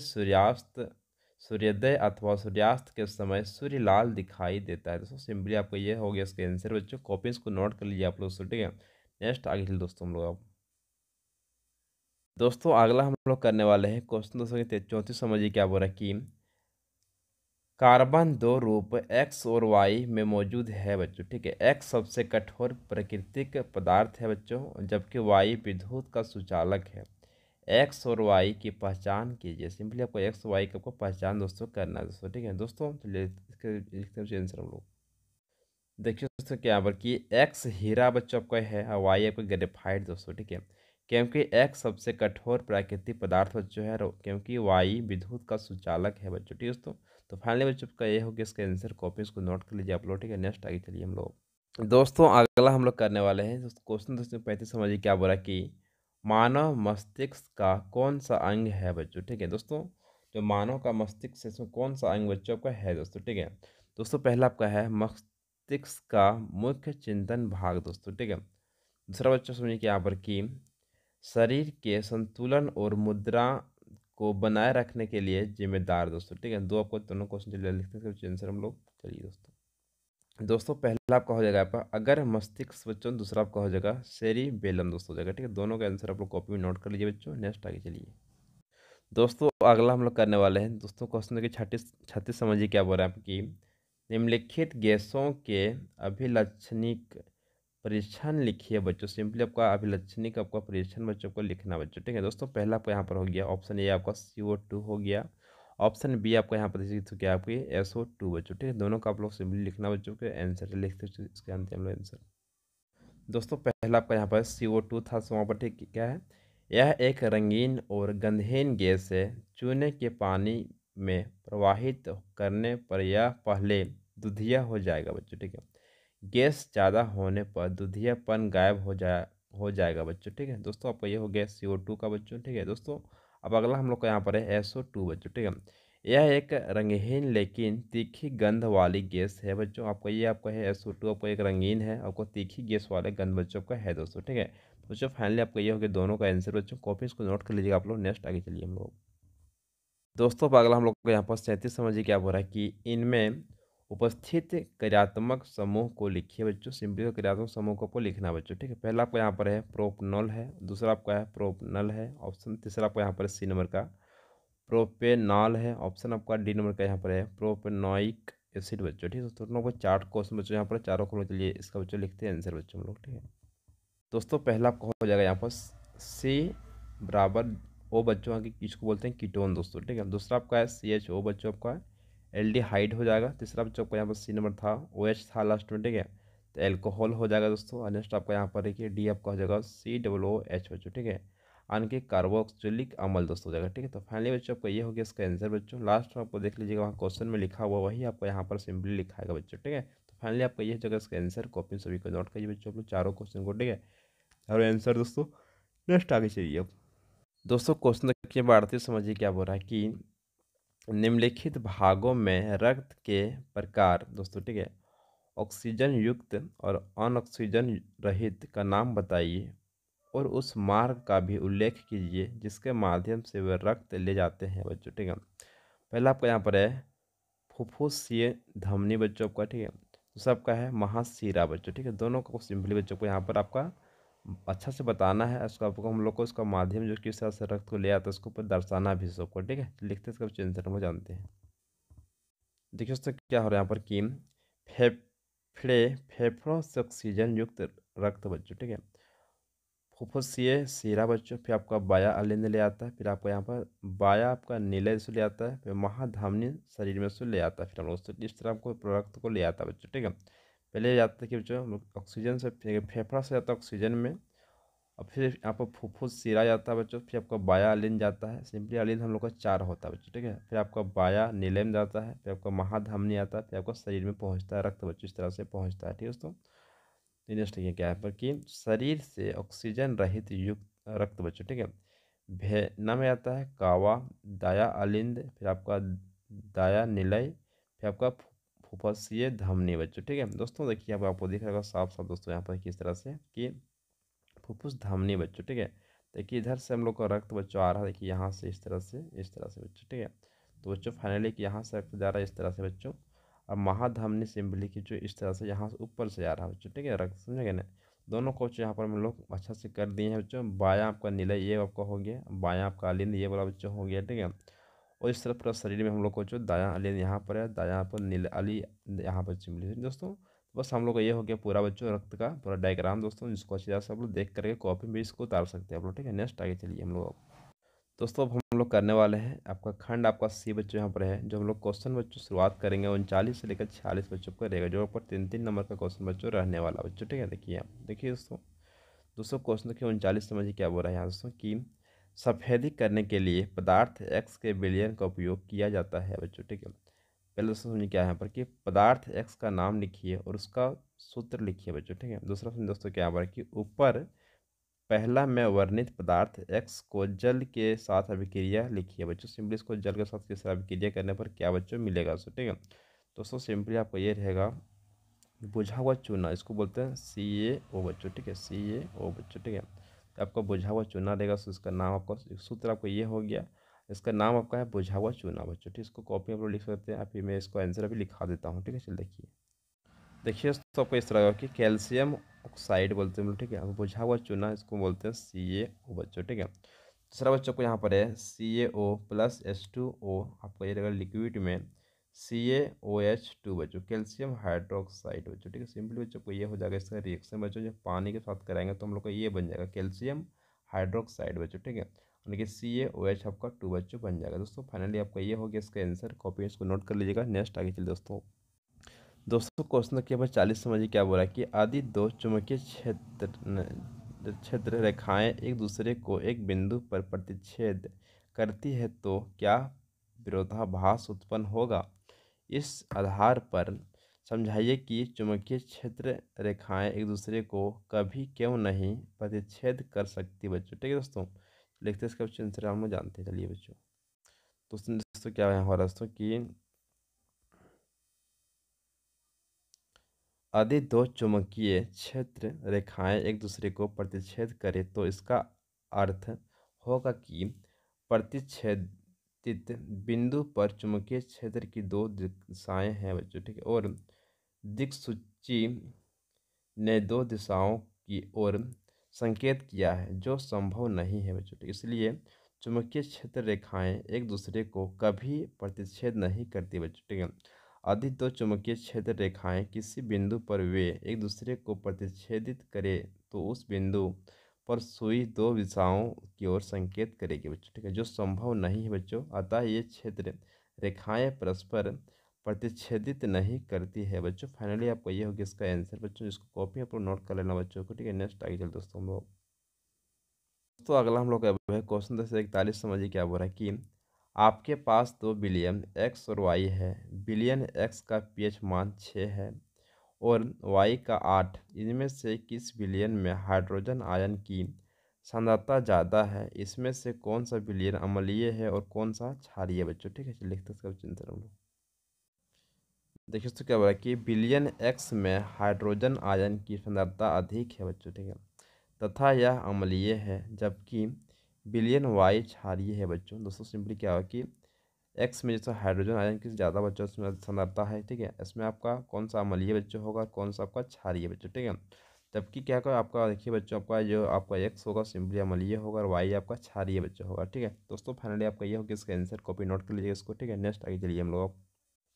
सूर्योदय अथवा सूर्यास्त के समय सूर्य लाल दिखाई देता है दोस्तों। सिंपली आपको ये हो गया इसका आंसर बच्चों, कॉपीज को नोट कर लीजिए आप लोग, ठीक है। नेक्स्ट आगे चलिए दोस्तों हम लोग अब दोस्तों अगला हम लोग करने वाले हैं क्वेश्चन दोस्तों 34 समझिए क्या बोल रहा है कि कार्बन दो रूप एक्स और वाई में मौजूद है बच्चों, ठीक है। एक्स सबसे कठोर प्राकृतिक पदार्थ है बच्चों, जबकि वाई विद्युत का सुचालक है। एक्स और वाई की पहचान कीजिए। सिंपली आपको एक्स वाई की आपको पहचान दोस्तों करना है दोस्तों, ठीक है दोस्तों। तो इसके लिखते हैं आंसर हम लोग। देखिए दोस्तों क्या यहाँ पर कि एक्स हीरा बच्चों आपका है और वाई आपका ग्रेफाइट दोस्तों, ठीक है। क्योंकि एक्स सबसे कठोर प्राकृतिक पदार्थ बच्चों है, क्योंकि वाई विद्युत का सुचालक है बच्चों, ठीक है दोस्तों। तो फाइनली बच्चों का ये हो गया इसका आंसर, कॉपी इसको नोट कर लीजिए आप लोग, ठीक है। नेक्स्ट आगे चलिए हम लोग दोस्तों अगला हम लोग करने वाले हैं क्वेश्चन दोस्तों 35 समझिए क्या बोला कि मानव मस्तिष्क का कौन सा अंग है बच्चों, ठीक है दोस्तों। जो मानव का मस्तिष्क है इसमें कौन सा अंग बच्चों का है दोस्तों, ठीक है। दोस्तों पहला आपका है मस्तिष्क का मुख्य चिंतन भाग दोस्तों, ठीक है। दूसरा बच्चों समझिए कि यहाँ पर कि शरीर के संतुलन और मुद्रा को बनाए रखने के लिए जिम्मेदार दोस्तों, ठीक है। दो आपको दोनों क्वेश्चन चलिए लिखते हैं आंसर हम लोग, चलिए दोस्तों। दोस्तों पहला आपका हो जाएगा आपका अगर मस्तिष्क बच्चों, दूसरा आपका हो जाएगा सेरिबेलम दोस्तों हो जाएगा, ठीक है। दोनों का आंसर आप लोग कॉपी में नोट कर लीजिए बच्चों। नेक्स्ट आगे चलिए दोस्तों अगला हम लोग करने वाले हैं दोस्तों क्वेश्चन देखिए 36 समझिए क्या बोल रहा है आपकी निम्नलिखित गैसों के अभिलक्षणिक परीक्षण लिखिए बच्चों। सिंपली आपका अभिलक्षणिक आपका परीक्षण बच्चों को लिखना बच्चों, ठीक है दोस्तों। पहला आपका यहाँ पर हो गया ऑप्शन ए आपका CO2 हो गया, ऑप्शन बी आपका यहाँ पर तो क्या आपकी SO2 बच्चों, ठीक है। दोनों का आप लोग सिंपली लिखना बच्चों के आंसर लिखते इसके अंतिम आंसर। दोस्तों पहला आपका यहाँ पर CO2 था, सो वहाँ पर ठीक क्या है, यह एक रंगीन और गंधहीन गैस है। चूने के पानी में प्रवाहित करने पर यह पहले दुधिया हो जाएगा बच्चों, ठीक है। गैस ज़्यादा होने पर दुधियापन गायब हो हो जाएगा बच्चों। ठीक है दोस्तों, आपका ये हो गया CO2 का बच्चों। ठीक है दोस्तों, अब अगला हम लोग का यहाँ पर है SO2 बच्चों। ठीक है, यह एक रंगहीन लेकिन तीखी गंध वाली गैस है बच्चों। आपका ये आपका है SO2, आपको एक रंगीन है, आपको तीखी गैस वाले गंध बच्चों का है दोस्तों। ठीक है बच्चों, फाइनली आपका ये हो गया दोनों का आंसर बच्चों। कॉपी इसको नोट कर लीजिएगा आप लोग। नेक्स्ट आगे चलिए हम लोग। दोस्तों अब अगला हम लोग को यहाँ पर 37 समझिए क्या बोल रहा है कि इनमें उपस्थित कार्यात्मक समूह को लिखिए बच्चों। सिंपली तो कार्यात्मक समूह को आपको लिखना है बच्चों। ठीक है, पहला आपका यहाँ पर है प्रोपनॉल है, दूसरा आपका है प्रोपनल है ऑप्शन, तीसरा आपका यहाँ पर C नंबर का प्रोपेनॉल है ऑप्शन, आपका D नंबर का यहाँ पर है प्रोपेनोइक एसिड बच्चों। ठीक है, तो दोनों को 4 क्वेश्चन बच्चों यहाँ पर, चारों को चलिए इसका बच्चों लिखते हैं आंसर बच्चों हम लोग। ठीक है दोस्तों, पहला आपका हो जाएगा यहाँ पर C बराबर O बच्चों, आगे इसको बोलते हैं कीटोन दोस्तों। ठीक है, दूसरा आपका है CHO बच्चों, आपका एल्डिहाइड हो जाएगा। तीसरा बच्चों को यहाँ पर C नंबर था, OH था लास्ट में। ठीक है, तो एल्कोहल हो जाएगा दोस्तों। और नेक्स्ट आपका यहाँ पर देखिए D आपका हो जाएगा COOH बच्चों। ठीक है, यानी कि कार्बोक्सिलिक अम्ल दोस्तों हो जाएगा। ठीक है, तो फाइनली बच्चों आपका ये हो गया इसका आंसर बच्चों। लास्ट में आपको देख लीजिएगा वहाँ क्वेश्चन में लिखा हुआ वही आपको यहाँ पर सिंपली लिखाएगा बच्चों। ठीक है, तो फाइनली आपका ये जगह इसका आंसर। कॉपी सभी को नोट करिए बच्चों, आप लोग चारों क्वेश्चन को। ठीक है, और आंसर दोस्तों नेक्स्ट आगे चाहिए अब। दोस्तों क्वेश्चन देखिए, भारतीय समझिए क्या बोल रहा है कि निम्नलिखित भागों में रक्त के प्रकार दोस्तों। ठीक है, ऑक्सीजन युक्त और अनऑक्सीजन रहित का नाम बताइए और उस मार्ग का भी उल्लेख कीजिए जिसके माध्यम से वे रक्त ले जाते हैं बच्चों। ठीक है, पहला आपका यहाँ पर है फुफ्फुसीय धमनी बच्चों आपका। ठीक है, दूसरा आपका है महाशिरा बच्चों। ठीक है, दोनों को सिंपली बच्चों को यहाँ पर आपका अच्छा से बताना है। उसका आपको हम लोग को उसका माध्यम जो किस तरह से रक्त को ले आता है उसको ऊपर दर्शाना भी सबको। ठीक है, लिखते इसका आंसर हम लोग जानते हैं। देखिए दोस्तों क्या हो रहा है यहाँ पर कि फेफड़े फेफड़ों से ऑक्सीजन युक्त रक्त बच्चों। ठीक है, फुफ्फुसीय शिरा बच्चों, फिर आपका बाया अलिंद ले आता है, फिर आपको यहाँ पर बाया आपका नीले से ले आता है, फिर महाधमनी शरीर में से ले आता है, फिर हम लोग उससे इस तरह आपको रक्त को ले आता है बच्चों। ठीक है, पहले जाता है कि बच्चों हम लोग ऑक्सीजन से, फेफड़ा से जाता है ऑक्सीजन में, और फिर यहाँ पर फुफ्फुस शिरा जाता है बच्चों, फिर आपका बाया अलिंद जाता है। सिंपली अलिंद हम लोग का 4 होता है बच्चों। ठीक है, फिर आपका बाया नीलम जाता है, फिर आपका महाधमनी आता है, फिर आपका शरीर में पहुँचता है रक्त बच्चों, इस तरह से पहुँचता है। ठीक है दोस्तों, नेक्स्ट ये क्या है पर कि शरीर से ऑक्सीजन रहित युक्त रक्त बच्चों। ठीक है, भेना में आता है कावा, दाया अलिंद, फिर आपका दाया निलय, फिर आपका फुफ्फुसीय धमनी बच्चों। ठीक है दोस्तों, देखिए अब आपको दिख रहा होगा साफ साफ दोस्तों यहाँ पर किस तरह से कि फुफ्फुस धमनी बच्चों। ठीक है, देखिए इधर से हम लोग का रक्त बच्चों आ रहा है, देखिए यहाँ से इस तरह से, इस तरह से बच्चों। ठीक है, तो बच्चों फाइनली कि यहाँ से रक्त जा रहा है इस तरह से बच्चों। अब महाधमनी सिंपली की जो इस तरह से यहाँ से ऊपर से आ रहा है बच्चों। ठीक है, रक्त समझेंगे ना। दोनों को यहाँ पर हम लोग अच्छा से कर दिए हैं बच्चों। बायां आपका नीला ये आपका हो गया, बायां आपका अलिंद ये वाला बच्चों हो गया। ठीक है, और इस तरह पूरा शरीर में हम लोग को जो दायां अलिंद यहाँ पर है, दायां पर नीला अली यहाँ पर सिंपली दोस्तों। बस हम लोग का ये हो गया पूरा बच्चों रक्त का पूरा डायग्राम दोस्तों, जिसको अच्छी तरह से आप लोग देख करके कॉपी में इसको उतार सकते हैं आप लोग। ठीक है, नेक्स्ट आगे चलिए हम लोग। दोस्तों अब हम लोग करने वाले हैं आपका खंड आपका C बच्चों यहाँ पर है, जो हम लोग क्वेश्चन बच्चों शुरुआत करेंगे 39 से लेकर 46 बच्चों का रहेगा, जो ऊपर 3 3 नंबर का क्वेश्चन बच्चों रहने वाला बच्चों। ठीक है, देखिए आप देखिए दोस्तों, दोस्तों क्वेश्चन देखिए 39 समझिए क्या बोल रहा है यहाँ दोस्तों कि सफेदी करने के लिए पदार्थ X के विलयन का उपयोग किया जाता है बच्चों। ठीक है, पहले दोस्तों समझिए क्या है यहाँ पर कि पदार्थ X का नाम लिखिए और उसका सूत्र लिखिए बच्चों। ठीक है, दूसरा समझिए दोस्तों क्या है कि ऊपर पहला में वर्णित पदार्थ X को जल के साथ अभिक्रिया लिखिए बच्चों। सिंपली इसको जल के साथ किस तरह अभिक्रिया करने पर क्या बच्चों मिलेगा दोस्तों। ठीक है दोस्तों, सिंपली आपको ये रहेगा बुझा हुआ चूना, इसको बोलते हैं CaO बच्चों। ठीक है, CaO बच्चों। ठीक है, तो आपका बुझा हुआ चूना रहेगा, तो इसका नाम आपका सूत्र आपको ये हो गया, इसका नाम आपका है बुझा हुआ चूना बच्चों। ठीक है, इसको कॉपी आप लोग लिख सकते हैं, अभी मैं इसको आंसर अभी लिखा देता हूँ। ठीक है, चल देखिए, देखिए तो आपको इस तरह का कि कैल्शियम ऑक्साइड बोलते हैं हम लोग। ठीक है, अब बुझा हुआ चूना इसको बोलते हैं CaO बच्चों। ठीक है, दूसरा बच्चों को यहाँ पर है CaO प्लस H2O, आपको ये रहेगा लिक्विड में CaOH2 बच्चों, कैल्शियम हाइड्रोक्साइड बच्चों। ठीक है, सिंपली बच्चों को ये हो जाएगा इसका रिएक्शन बच्चों, जब पानी के साथ कराएंगे तो हम लोग का ये बन जाएगा कैल्शियम हाइड्रोक्साइड बच्चों। ठीक है, यानी कि CaOH आपका 2 बच्चों बन जाएगा दोस्तों। फाइनली आपका ये हो गया इसका आंसर, कॉपी इसको नोट कर लीजिएगा। नेक्स्ट आगे चलिए दोस्तों। दोस्तों क्वेश्चन के बाद 40 समझिए क्या बोला कि आदि दो चुंबकीय क्षेत्र रेखाएं एक दूसरे को एक बिंदु पर प्रतिच्छेद करती है तो क्या विरोधाभास उत्पन्न होगा। इस आधार पर समझाइए कि चुंबकीय क्षेत्र रेखाएं एक दूसरे को कभी क्यों नहीं प्रतिच्छेद कर सकती बच्चों। ठीक है दोस्तों, लिखते इसका क्वेश्चन आंसर हम लोग जानते हैं। चलिए बच्चों, दोस्तों क्या है हमारा दोस्तों कि यदि दो चुंबकीय क्षेत्र रेखाएं एक दूसरे को प्रतिच्छेद करें तो इसका अर्थ होगा कि प्रतिच्छेदित बिंदु पर चुंबकीय क्षेत्र की दो दिशाएं हैं बच्चों। ठीक है, और दिक्सूची ने दो दिशाओं की ओर संकेत किया है जो संभव नहीं है बच्चों। ठीक है, इसलिए चुंबकीय क्षेत्र रेखाएं एक दूसरे को कभी प्रतिच्छेद नहीं करती बच्चों। ठीक है, यदि दो चुंबकीय क्षेत्र रेखाएं किसी बिंदु पर वे एक दूसरे को प्रतिच्छेदित करें तो उस बिंदु पर सुई दो दिशाओं की ओर संकेत करेगी बच्चों। ठीक है, जो संभव नहीं है बच्चों। अतः ये क्षेत्र रेखाएं परस्पर प्रतिच्छेदित नहीं करती है बच्चों। फाइनली आपको ये होगी इसका आंसर बच्चों, जिसको कॉपी आप लोग नोट कर लेना बच्चों को। ठीक है, नेक्स्ट आगे चल दोस्तों हम लोग। तो अगला हम लोग का है क्वेश्चन 1041। समझिए क्या बोल रहा है कि आपके पास 2 बिलियन एक्स और वाई है। बिलियन एक्स का पीएच मान 6 है और वाई का 8। इनमें से किस बिलियन में हाइड्रोजन आयन की सांद्रता ज़्यादा है? इसमें से कौन सा बिलियन अम्लीय है और कौन सा क्षारीय बच्चों? ठीक है, चलिए लिखते हैं इसका चिंतन हम लोग। देखिए तो क्या बोला कि बिलियन एक्स में हाइड्रोजन आयन की सांद्रता अधिक है बच्चों। ठीक है, तथा यह अम्लीय है, जबकि बिलियन वाई क्षारीय है बच्चों। दोस्तों सिंपली क्या हुआ कि एक्स में जैसे हाइड्रोजन आयन की ज़्यादा बच्चों उसमें सांद्रता है। ठीक है, इसमें आपका कौन सा अम्लीय बच्चों होगा और कौन सा आपका क्षारीय बच्चों। ठीक है, जबकि क्या होगा आपका, देखिए बच्चों आपका जो आपका एक्स होगा सिंपली अम्लीय होगा और वाई आपका क्षारीय बच्चों होगा। ठीक है दोस्तों, फाइनली आपका ये होगा इसका आंसर, कॉपी नोट कर लीजिए इसको। ठीक है, नेक्स्ट आगे चलिए हम लोग।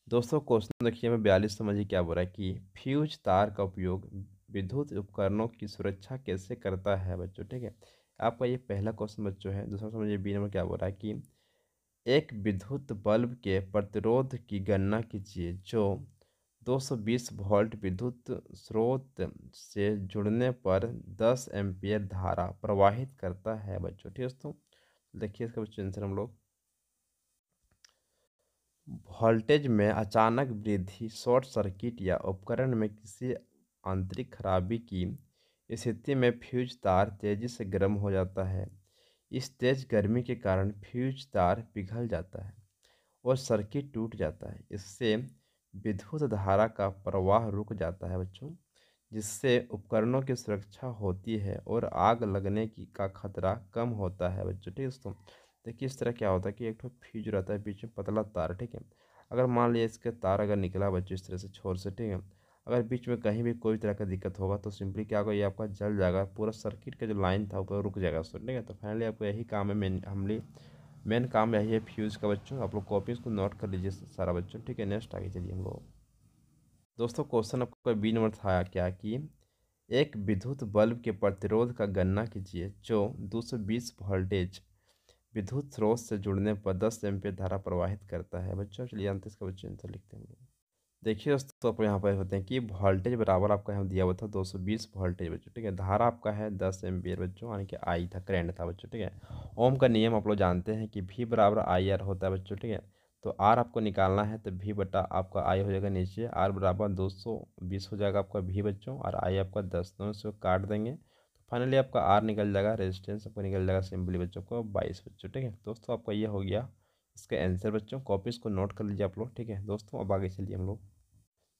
दोस्तों क्वेश्चन देखिए हमें 42 समझिए क्या बोल रहा है कि फ्यूज तार का उपयोग विद्युत उपकरणों की सुरक्षा कैसे करता है बच्चों। ठीक है, आपका ये पहला क्वेश्चन बच्चों है। दूसरा समझिए बी नंबर क्या बोल रहा है कि एक विद्युत बल्ब के प्रतिरोध की गणना कीजिए जो 220 वोल्ट विद्युत स्रोत से जुड़ने पर 10 एम्पीयर धारा प्रवाहित करता है बच्चों। ठीक है दोस्तों, देखिए इसका बच्चों आंसर हम लोग। वोल्टेज में अचानक वृद्धि, शॉर्ट सर्किट या उपकरण में किसी आंतरिक खराबी की स्थिति में फ्यूज तार तेजी से गर्म हो जाता है। इस तेज गर्मी के कारण फ्यूज तार पिघल जाता है और सर्किट टूट जाता है। इससे विद्युत धारा का प्रवाह रुक जाता है बच्चों, जिससे उपकरणों की सुरक्षा होती है और आग लगने की का खतरा कम होता है बच्चों। ठीक है दोस्तों, देखिए इस तरह क्या होता है कि एक तो फ्यूज रहता है बीच में पतला तार। ठीक है, अगर मान लिया इसके तार अगर निकला बच्चों इस तरह से छोर से। ठीक है, अगर बीच में कहीं भी कोई तरह का दिक्कत होगा तो सिंपली क्या होगा, ये आपका जल जाएगा, पूरा सर्किट का जो लाइन था वो रुक जाएगा उससे। ठीक है, तो फाइनली आपको यही काम है, मेन काम यही है फ्यूज का बच्चों। आप लोग कॉपी इसको नोट कर लीजिए सारा बच्चों। ठीक है, नेक्स्ट आगे चलिए हम लोग। दोस्तों क्वेश्चन आपका बी नंबर था क्या कि एक विद्युत बल्ब के प्रतिरोध का गणना कीजिए जो 220 वोल्टेज विद्युत स्रोत से जुड़ने पर 10 एम्पीयर धारा प्रवाहित करता है बच्चों। चलिए अंत इसका बच्चों आंसर लिखते हैं हम लोग। देखिए दोस्तों आपको यहाँ पर होते हैं कि वोल्टेज बराबर आपका यहाँ दिया हुआ था 220 वोल्टेज बच्चों। ठीक है, धारा आपका है 10 एम्पीयर बच्चों, यानी कि आई था, करंट था बच्चों। ठीक है, ओम का नियम आप लोग जानते हैं कि भी बराबर आई आर होता है बच्चों। ठीक है, तो आर आपको निकालना है तो भी बटा आपका आई हो जाएगा नीचे, आर बराबर 220 हो जाएगा आपका भी बच्चों, और आई आपका 10, दोनों से काट देंगे तो फाइनली आपका आर निकल जाएगा, रेजिस्टेंस आपको निकल जाएगा सिंपली बच्चों को 22 बच्चों। ठीक है दोस्तों, आपका ये हो गया इसका आंसर बच्चों, कॉपी इसको नोट कर लीजिए आप लोग। ठीक है दोस्तों, अब आगे चलिए हम लोग।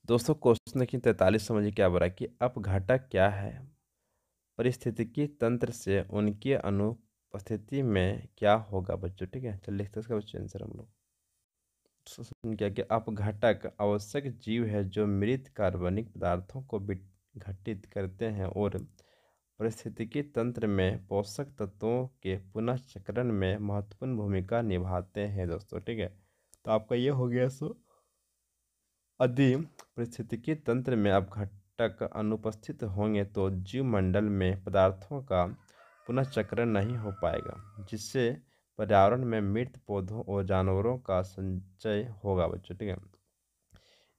दोस्तों क्वेश्चन देखिए 43 समझिए क्या बोला कि अपघटक क्या है? परिस्थितिकी तंत्र से उनकी अनुपस्थिति में क्या होगा बच्चों। ठीक है, चल लिखते हैं इसका बच्चों आंसर हम लोग। क्या कि अपघटक आवश्यक जीव है जो मृत कार्बनिक पदार्थों को विघटित करते हैं और परिस्थितिकी तंत्र में पोषक तत्वों के पुनःचक्रण में महत्वपूर्ण भूमिका निभाते हैं दोस्तों। ठीक है, तो आपका ये हो गया सो यदि पारिस्थितिकी तंत्र में अपघटक अनुपस्थित होंगे तो जीवमंडल में पदार्थों का पुनःचक्रण नहीं हो पाएगा, जिससे पर्यावरण में मृत पौधों और जानवरों का संचय होगा बच्चों। ठीक है,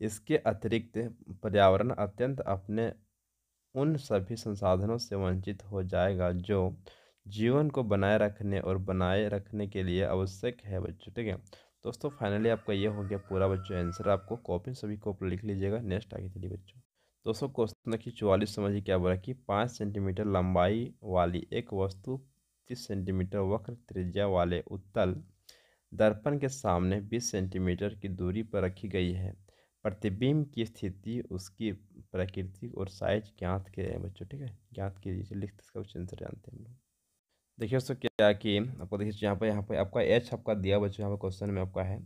इसके अतिरिक्त पर्यावरण अत्यंत अपने उन सभी संसाधनों से वंचित हो जाएगा जो जीवन को बनाए रखने के लिए आवश्यक है बच्चों। ठीक है, दोस्तों फाइनली आपका ये हो गया पूरा बच्चों आंसर। आपको कॉपी सभी को लिख लीजिएगा। नेक्स्ट आगे चलिए बच्चों। दोस्तों क्वेश्चन देखिए 44, समझिए क्या बोला कि 5 सेंटीमीटर लंबाई वाली एक वस्तु 30 सेंटीमीटर वक्र त्रिज्या वाले उत्तल दर्पण के सामने 20 सेंटीमीटर की दूरी पर रखी गई है। प्रतिबिंब की स्थिति, उसकी प्रकृति और साइज ज्ञात करें बच्चों। ठीक है, ज्ञात कीजिए। चलिए लिखते इसका क्वेश्चन आंसर जानते हैं हम लोग। देखिए दोस्तों क्या कि आपको देखिए यहाँ पे आपका एच आपका दिया बच्चों, यहाँ पे क्वेश्चन में आपका है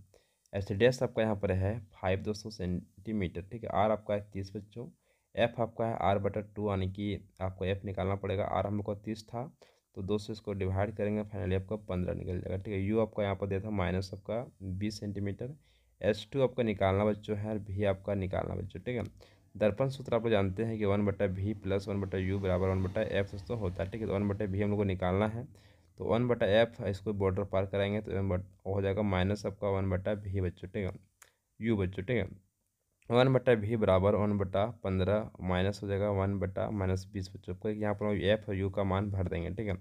एच डैश आपका यहाँ पर है 5 ठीक है। आर आपका है 30 बच्चों। एफ आपका है R/2, यानी कि आपको एफ निकालना पड़ेगा। आर हम लोग का 30 था तो 2 से इसको डिवाइड करेंगे, फाइनली आपका 15 निकल जाएगा। ठीक है, यू आपका यहाँ पर दिया था माइनस आपका 20 सेंटीमीटर। H2 आपका निकालना बच्चों है, भी आपका निकालना बच्चों। ठीक है, दर्पण सूत्र आप लोग जानते हैं कि 1/v प्लस 1/u बराबर 1/f दोस्तों होता है। ठीक है, तो 1/v हम लोग को निकालना है, तो 1/f इसको बॉर्डर पार कराएंगे तो हो जाएगा माइनस आपका 1/v बच्चों। ठीक है, u बच्चों। ठीक है, 1/v बराबर 1/15 माइनस हो जाएगा 1/-20 बच्चों को। यहाँ पर एफ और यू का मान भर देंगे। ठीक है,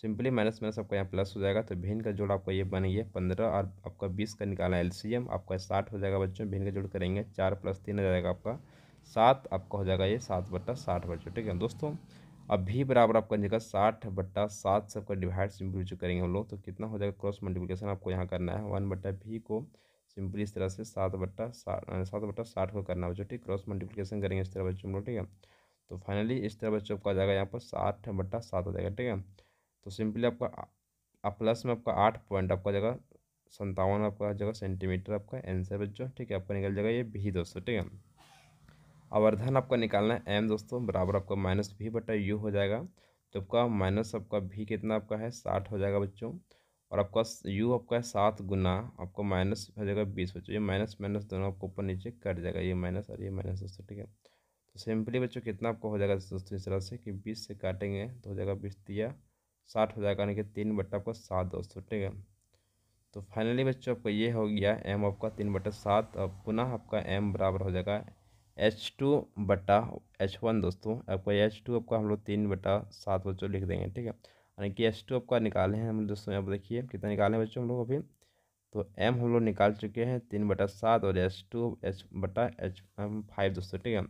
सिंपली माइनस माइनस आपका यहाँ प्लस हो जाएगा, तो भिन्न का जोड़ आपका ये बन गया 15 और आपका 20 का निकाला एलसीएम आपका 60 हो जाएगा बच्चों। भिन्न का जोड़ करेंगे 4 + 3 हो जाएगा आपका 7, आपका हो जाएगा ये 7/60 बच्चों। ठीक है दोस्तों, अब भी बराबर आपका जगह 60/7 से आपका डिवाइड सिंपली जो करेंगे हम लोग, तो कितना हो जाएगा क्रॉस मल्टीप्लिकेशन आपको यहाँ करना है 1/v को सिंपली इस तरह से 7/60 को करना बच्चों। ठीक, क्रॉस मल्टीप्लिकेशन करेंगे इस तरह बच्चों हम लोग। ठीक है, तो फाइनली इस तरह बच्चों का आ जाएगा यहाँ पर 60/7 हो जाएगा। ठीक है, तो सिंपली आपका प्लस में आपका 8 पॉइंट आपका जगह 57 आपका जगह सेंटीमीटर आपका आंसर बच्चों। ठीक है, आपका निकल जाएगा ये भी दोस्तों। ठीक है, आवर्धन आपका निकालना है एम दोस्तों, बराबर आपका -v/u हो जाएगा। तो आपका माइनस आपका भी कितना आपका है 60 हो जाएगा बच्चों, और आपका u आपका है 7 गुना आपको माइनस हो जाएगा 20 बच्चों। ये माइनस माइनस दोनों आपको ऊपर नीचे कट जाएगा, ये माइनस और ये माइनस दोस्तों। ठीक है, तो सिंपली बच्चों कितना आपको हो जाएगा दोस्तों इस तरह से कि 20 से काटेंगे तो हो जाएगा 20×3 60 हो जाएगा, यानी कि 3/7 दोस्तों। ठीक है, तो फाइनली बच्चों आपका ये हो गया एम आपका 3/7। अब पुनः आपका एम बराबर हो जाएगा H2/H1 दोस्तों। आपका H2 आपका हम लोग 3/7 बच्चों लिख देंगे। ठीक है, यानी कि H2 आपका निकाले हैं हम दोस्तों। यहाँ पर देखिए कितना निकाले हैं बच्चों हम लोग अभी, तो एम हम लोग निकाल चुके हैं 3/7 और H2 H/5 दोस्तों। ठीक है,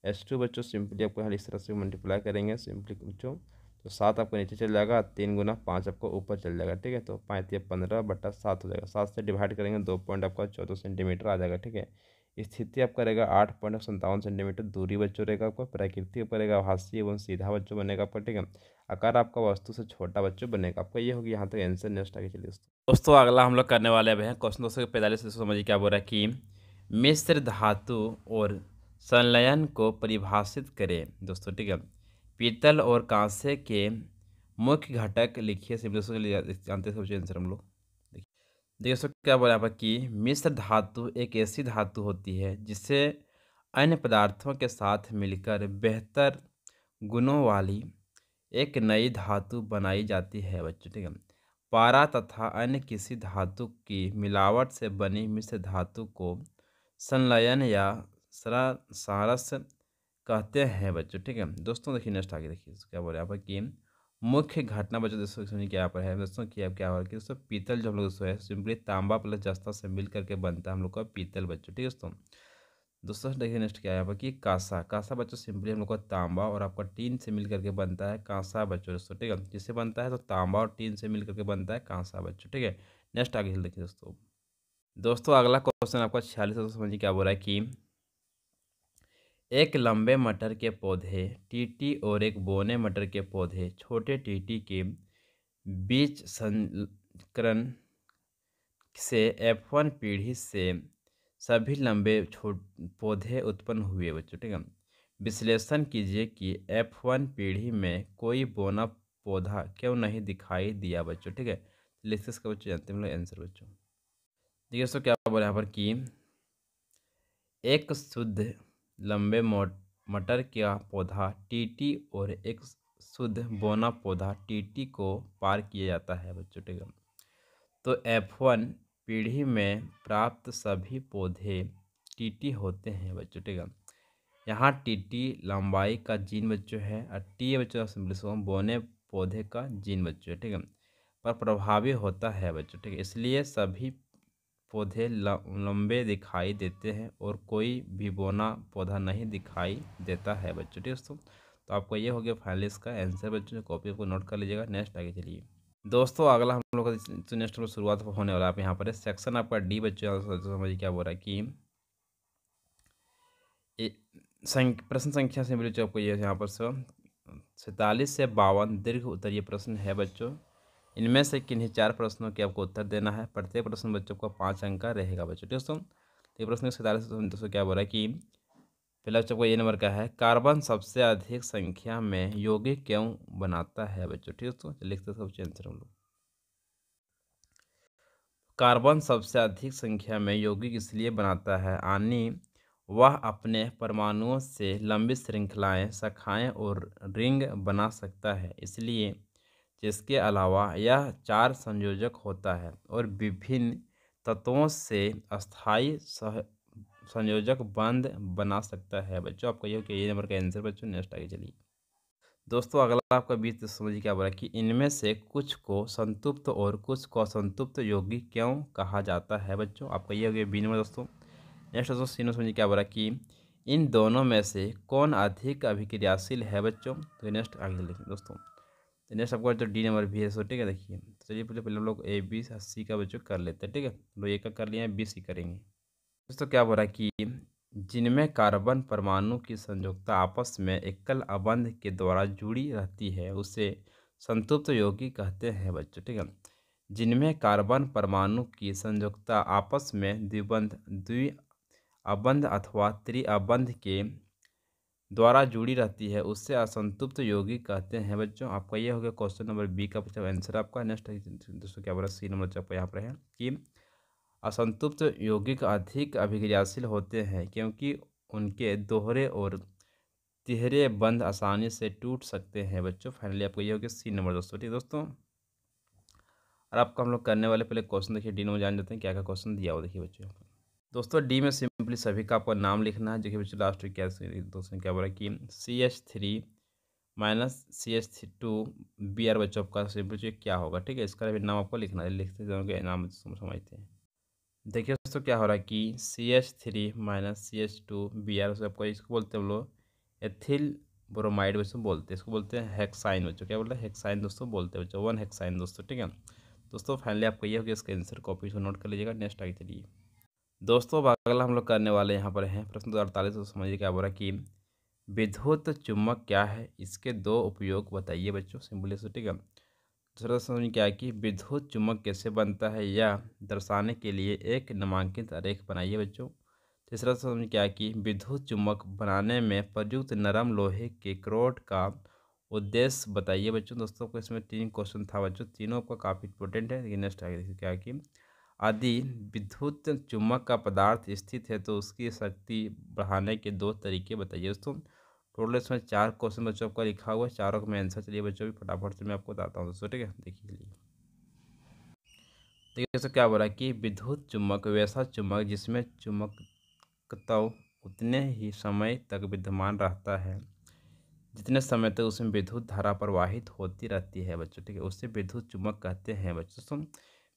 H2 बच्चों सिंपली आपको यहाँ इस तरह से मल्टीप्लाई करेंगे सिंपली बच्चों, तो 7 आपको नीचे चल जाएगा, 3 × 5 आपको ऊपर चल जाएगा। ठीक है, तो 5×15/7 हो जाएगा। 7 से डिवाइड करेंगे 2 पॉइंट आपका 14 सेंटीमीटर आ जाएगा। ठीक है, स्थिति आपका रहेगा 8.57 सेंटीमीटर। दूरी बच्चों रहेगा आपका, प्रकृति आपका रहेगा आभासी एवं सीधा बच्चों बनेगा आपका। ठीक है, आकार आपका वस्तु से छोटा बच्चों बनेगा आपका। ये होगी यहाँ तक आंसर। नेक्स्ट आगे चलिए दोस्तों अगला हम लोग करने वाले हैं क्वेश्चन 245 से समझिए क्या बोल रहा है कि मिश्र धातु और संलयन को परिभाषित करें दोस्तों। ठीक है, पीतल और कांसे के मुख्य घटक लिखिए। सिंपल दोस्तों जानते हैं सबसे आंसर हम लोग। देखिए देखिए दोस्तों क्या बोला यहाँ पर कि मिश्र धातु एक ऐसी धातु होती है जिसे अन्य पदार्थों के साथ मिलकर बेहतर गुणों वाली एक नई धातु बनाई जाती है बच्चों। ठीक है, पारा तथा अन्य किसी धातु की मिलावट से बनी मिश्र धातु को संलयन या सारस कहते हैं बच्चों। ठीक है दोस्तों, देखिए नेक्स्ट आगे देखिए क्या बोल रहे हैं यहाँ पर कि मुख्य घटना बच्चों दोस्तों समझिए क्या यहाँ पर है दोस्तों कि अब क्या हो रहा है कि दोस्तों पीतल जो हम लोग दोस्तों है सिंपली तांबा प्लस जस्ता से मिल करके बनता है हम लोग का पीतल बच्चों। ठीक है दोस्तों देखिए नेक्स्ट क्या है यहाँ पर कि कांसा। कांसा बच्चों सिंपली हम लोग का तांबा और आपका टीन से मिल करके बनता है कांसा बच्चों दोस्तों। ठीक है, जिससे बनता है तो तांबा और टीन से मिल करके बनता है कांसा बच्चों। ठीक है, नेक्स्ट आगे देखिए दोस्तों अगला क्वेश्चन आपका 46 दोस्तों समझिए क्या बोल रहा है कि एक लंबे मटर के पौधे टीटी और एक बोने मटर के पौधे छोटे टीटी के बीच संकरण से F1 पीढ़ी से सभी लंबे पौधे उत्पन्न हुए बच्चों। ठीक है, विश्लेषण कीजिए कि F1 पीढ़ी में कोई बोना पौधा क्यों नहीं दिखाई दिया बच्चों। ठीक है, लिखते इसका बच्चों जानते हैं हम लोग आंसर बच्चों। देखिए दोस्तों क्या बोला यहाँ पर कि एक शुद्ध लंबे मटर का पौधा टीटी और एक शुद्ध बोना पौधा टीटी को पार किया जाता है बच्चों। ठीक है, तो F1 पीढ़ी में प्राप्त सभी पौधे टीटी होते हैं बच्चों। ठीक है, यहाँ टीटी लंबाई का जीन बच्चों है और टी बच्चों सिंपली बोने पौधे का जीन बच्चों। ठीक है, पर प्रभावी होता है बच्चों। ठीक है, इसलिए सभी पौधे लंबे दिखाई देते हैं और कोई भी बौना पौधा नहीं दिखाई देता है बच्चों। ठीक है दोस्तों, तो आपको ये हो गया फाइनली इसका आंसर बच्चों। कॉपी को नोट कर लीजिएगा। नेक्स्ट आगे चलिए दोस्तों, अगला हम लोग का तो नेक्स्ट में शुरुआत होने वाला है। आप यहाँ पर सेक्शन आपका डी बच्चों, समझिए क्या बोल रहा है कि प्रश्न संख्या से मिले आपको ये यहाँ पर 47 से 52 दीर्घ उत्तरीय प्रश्न है बच्चों। इनमें से किन्हीं 4 प्रश्नों के आपको उत्तर देना है। प्रत्येक प्रश्न बच्चों को 5 अंक का रहेगा बच्चों। ठीक है दोस्तों, तो ये प्रश्न 47 दोस्तों क्या बोल रहा है कि पहला बच्चों को ये नंबर का है, कार्बन सबसे अधिक संख्या में यौगिक क्यों बनाता है बच्चों। ठीक है दोस्तों, लिखते सबसे आंसर हम लोग। कार्बन सबसे अधिक संख्या में यौगिक इसलिए बनाता है यानी वह अपने परमाणुओं से लंबी श्रृंखलाएं, शाखाएं और रिंग बना सकता है, इसलिए जिसके अलावा यह 4 संयोजक होता है और विभिन्न तत्वों से अस्थायी संयोजक बंध बना सकता है बच्चों। आपको ये नंबर का आंसर बच्चों। नेक्स्ट आगे चलिए दोस्तों, अगला आपका बीच समझिए क्या बोला कि इनमें से कुछ को संतृप्त और कुछ को असंतृप्त यौगिक क्यों कहा जाता है बच्चों। आपका ये हो गया बी नंबर दोस्तों। नेक्स्ट दोस्तों सी समझिए क्या बोला कि इन दोनों में से कौन अधिक अभिक्रियाशील है बच्चों। तो नेक्स्ट आगे लिखें दोस्तों। तो नेक्स्ट आपको जो डी नंबर भी है सो ठीक है। देखिए तो चलिए पहले हम लोग ए बी सी का बच्चों कर लेते हैं। ठीक है, लोग ए का कर लिया है, बी सी करेंगे दोस्तों। क्या बोल रहा है कि जिनमें कार्बन परमाणु की संयुक्ता आपस में एकल अबंध के द्वारा जुड़ी रहती है उसे संतृप्त यौगिक कहते हैं बच्चों। ठीक है, जिनमें कार्बन परमाणु की संयुक्ता आपस में द्विअबंध अथवा त्रिअबंध के द्वारा जुड़ी रहती है उससे असंतृप्त यौगिक कहते हैं बच्चों। आपका ये हो गया क्वेश्चन नंबर बी का आंसर आपका। नेक्स्ट दोस्तों क्या बोला सी नंबर आपका यहाँ पर है कि असंतृप्त यौगिक अधिक अभिक्रियाशील होते हैं क्योंकि उनके दोहरे और तिहरे बंध आसानी से टूट सकते हैं बच्चों। फाइनली आपको ये हो गया सी नंबर दोस्तों। ठीक दोस्तों, और आपको हम लोग करने वाले पहले क्वेश्चन देखिए डी में जान जाते हैं क्या क्या क्वेश्चन दिया हुआ। देखिए बच्चों दोस्तों डी में सिंपली सभी का आपको नाम लिखना है। देखिए बच्चों लास्ट में क्या दोस्तों क्या बोला कि CH3 माइनस CH2 Br बच्चों आपका सिंपली क्या होगा। ठीक है, इसका भी नाम आपको लिखना है। लिखते जाओगे नाम समझते हैं। देखिए दोस्तों क्या हो रहा है कि CH3 माइनस CH2 Br से आपको इसको बोलते हैं हम लोग एथिल ब्रोमाइड बच्चों बोलते हैं। इसको बोलते हैं हेक्साइन बच्चों। क्या बोलते हैं हेक्साइन दोस्तों बोलते हैं बच्चों, 1 हेक्साइन दोस्तों। ठीक है दोस्तों, फाइनली आपको ये हो गया इसका आंसर। कॉपी को नोट कर लीजिएगा। नेक्स्ट आगे चलिए दोस्तों, अब अगला हम लोग करने वाले यहाँ पर हैं प्रश्न 248। तो समझिए क्या बोल रहा है कि विद्युत चुम्बक क्या है, इसके 2 उपयोग बताइए बच्चों। सिंपली से ठीक है। दूसरा समझ क्या है कि विद्युत चुम्बक कैसे बनता है यह दर्शाने के लिए एक नामांकित आरेख बनाइए बच्चों। तीसरा समझ क्या है कि विद्युत चुम्बक बनाने में प्रयुक्त नरम लोहे के क्रोड का उद्देश्य बताइए बच्चों। दोस्तों को इसमें 3 क्वेश्चन था बच्चों, तीनों आपका काफ़ी इंपॉर्टेंट है। लेकिन नेक्स्ट आगे देखिए क्या है कि यदि विद्युत चुम्बक का पदार्थ स्थित है तो उसकी शक्ति बढ़ाने के 2 तरीके बताइए दोस्तों। टोटल इसमें 4 क्वेश्चन बच्चों आपका लिखा हुआ है, चारों का मैं आंसर चलिए बच्चों भी फटाफट से मैं आपको बताता हूँ दोस्तों। ठीक है, देखिए देखिए दोस्तों क्या बोला कि विद्युत चुम्बक वैसा चुम्बक जिसमें चुंबकत्व उतने ही समय तक विद्यमान रहता है जितने समय तक उसमें विद्युत धारा प्रवाहित होती रहती है बच्चों। ठीक है, उससे विद्युत चुम्बक कहते हैं बच्चों। सुन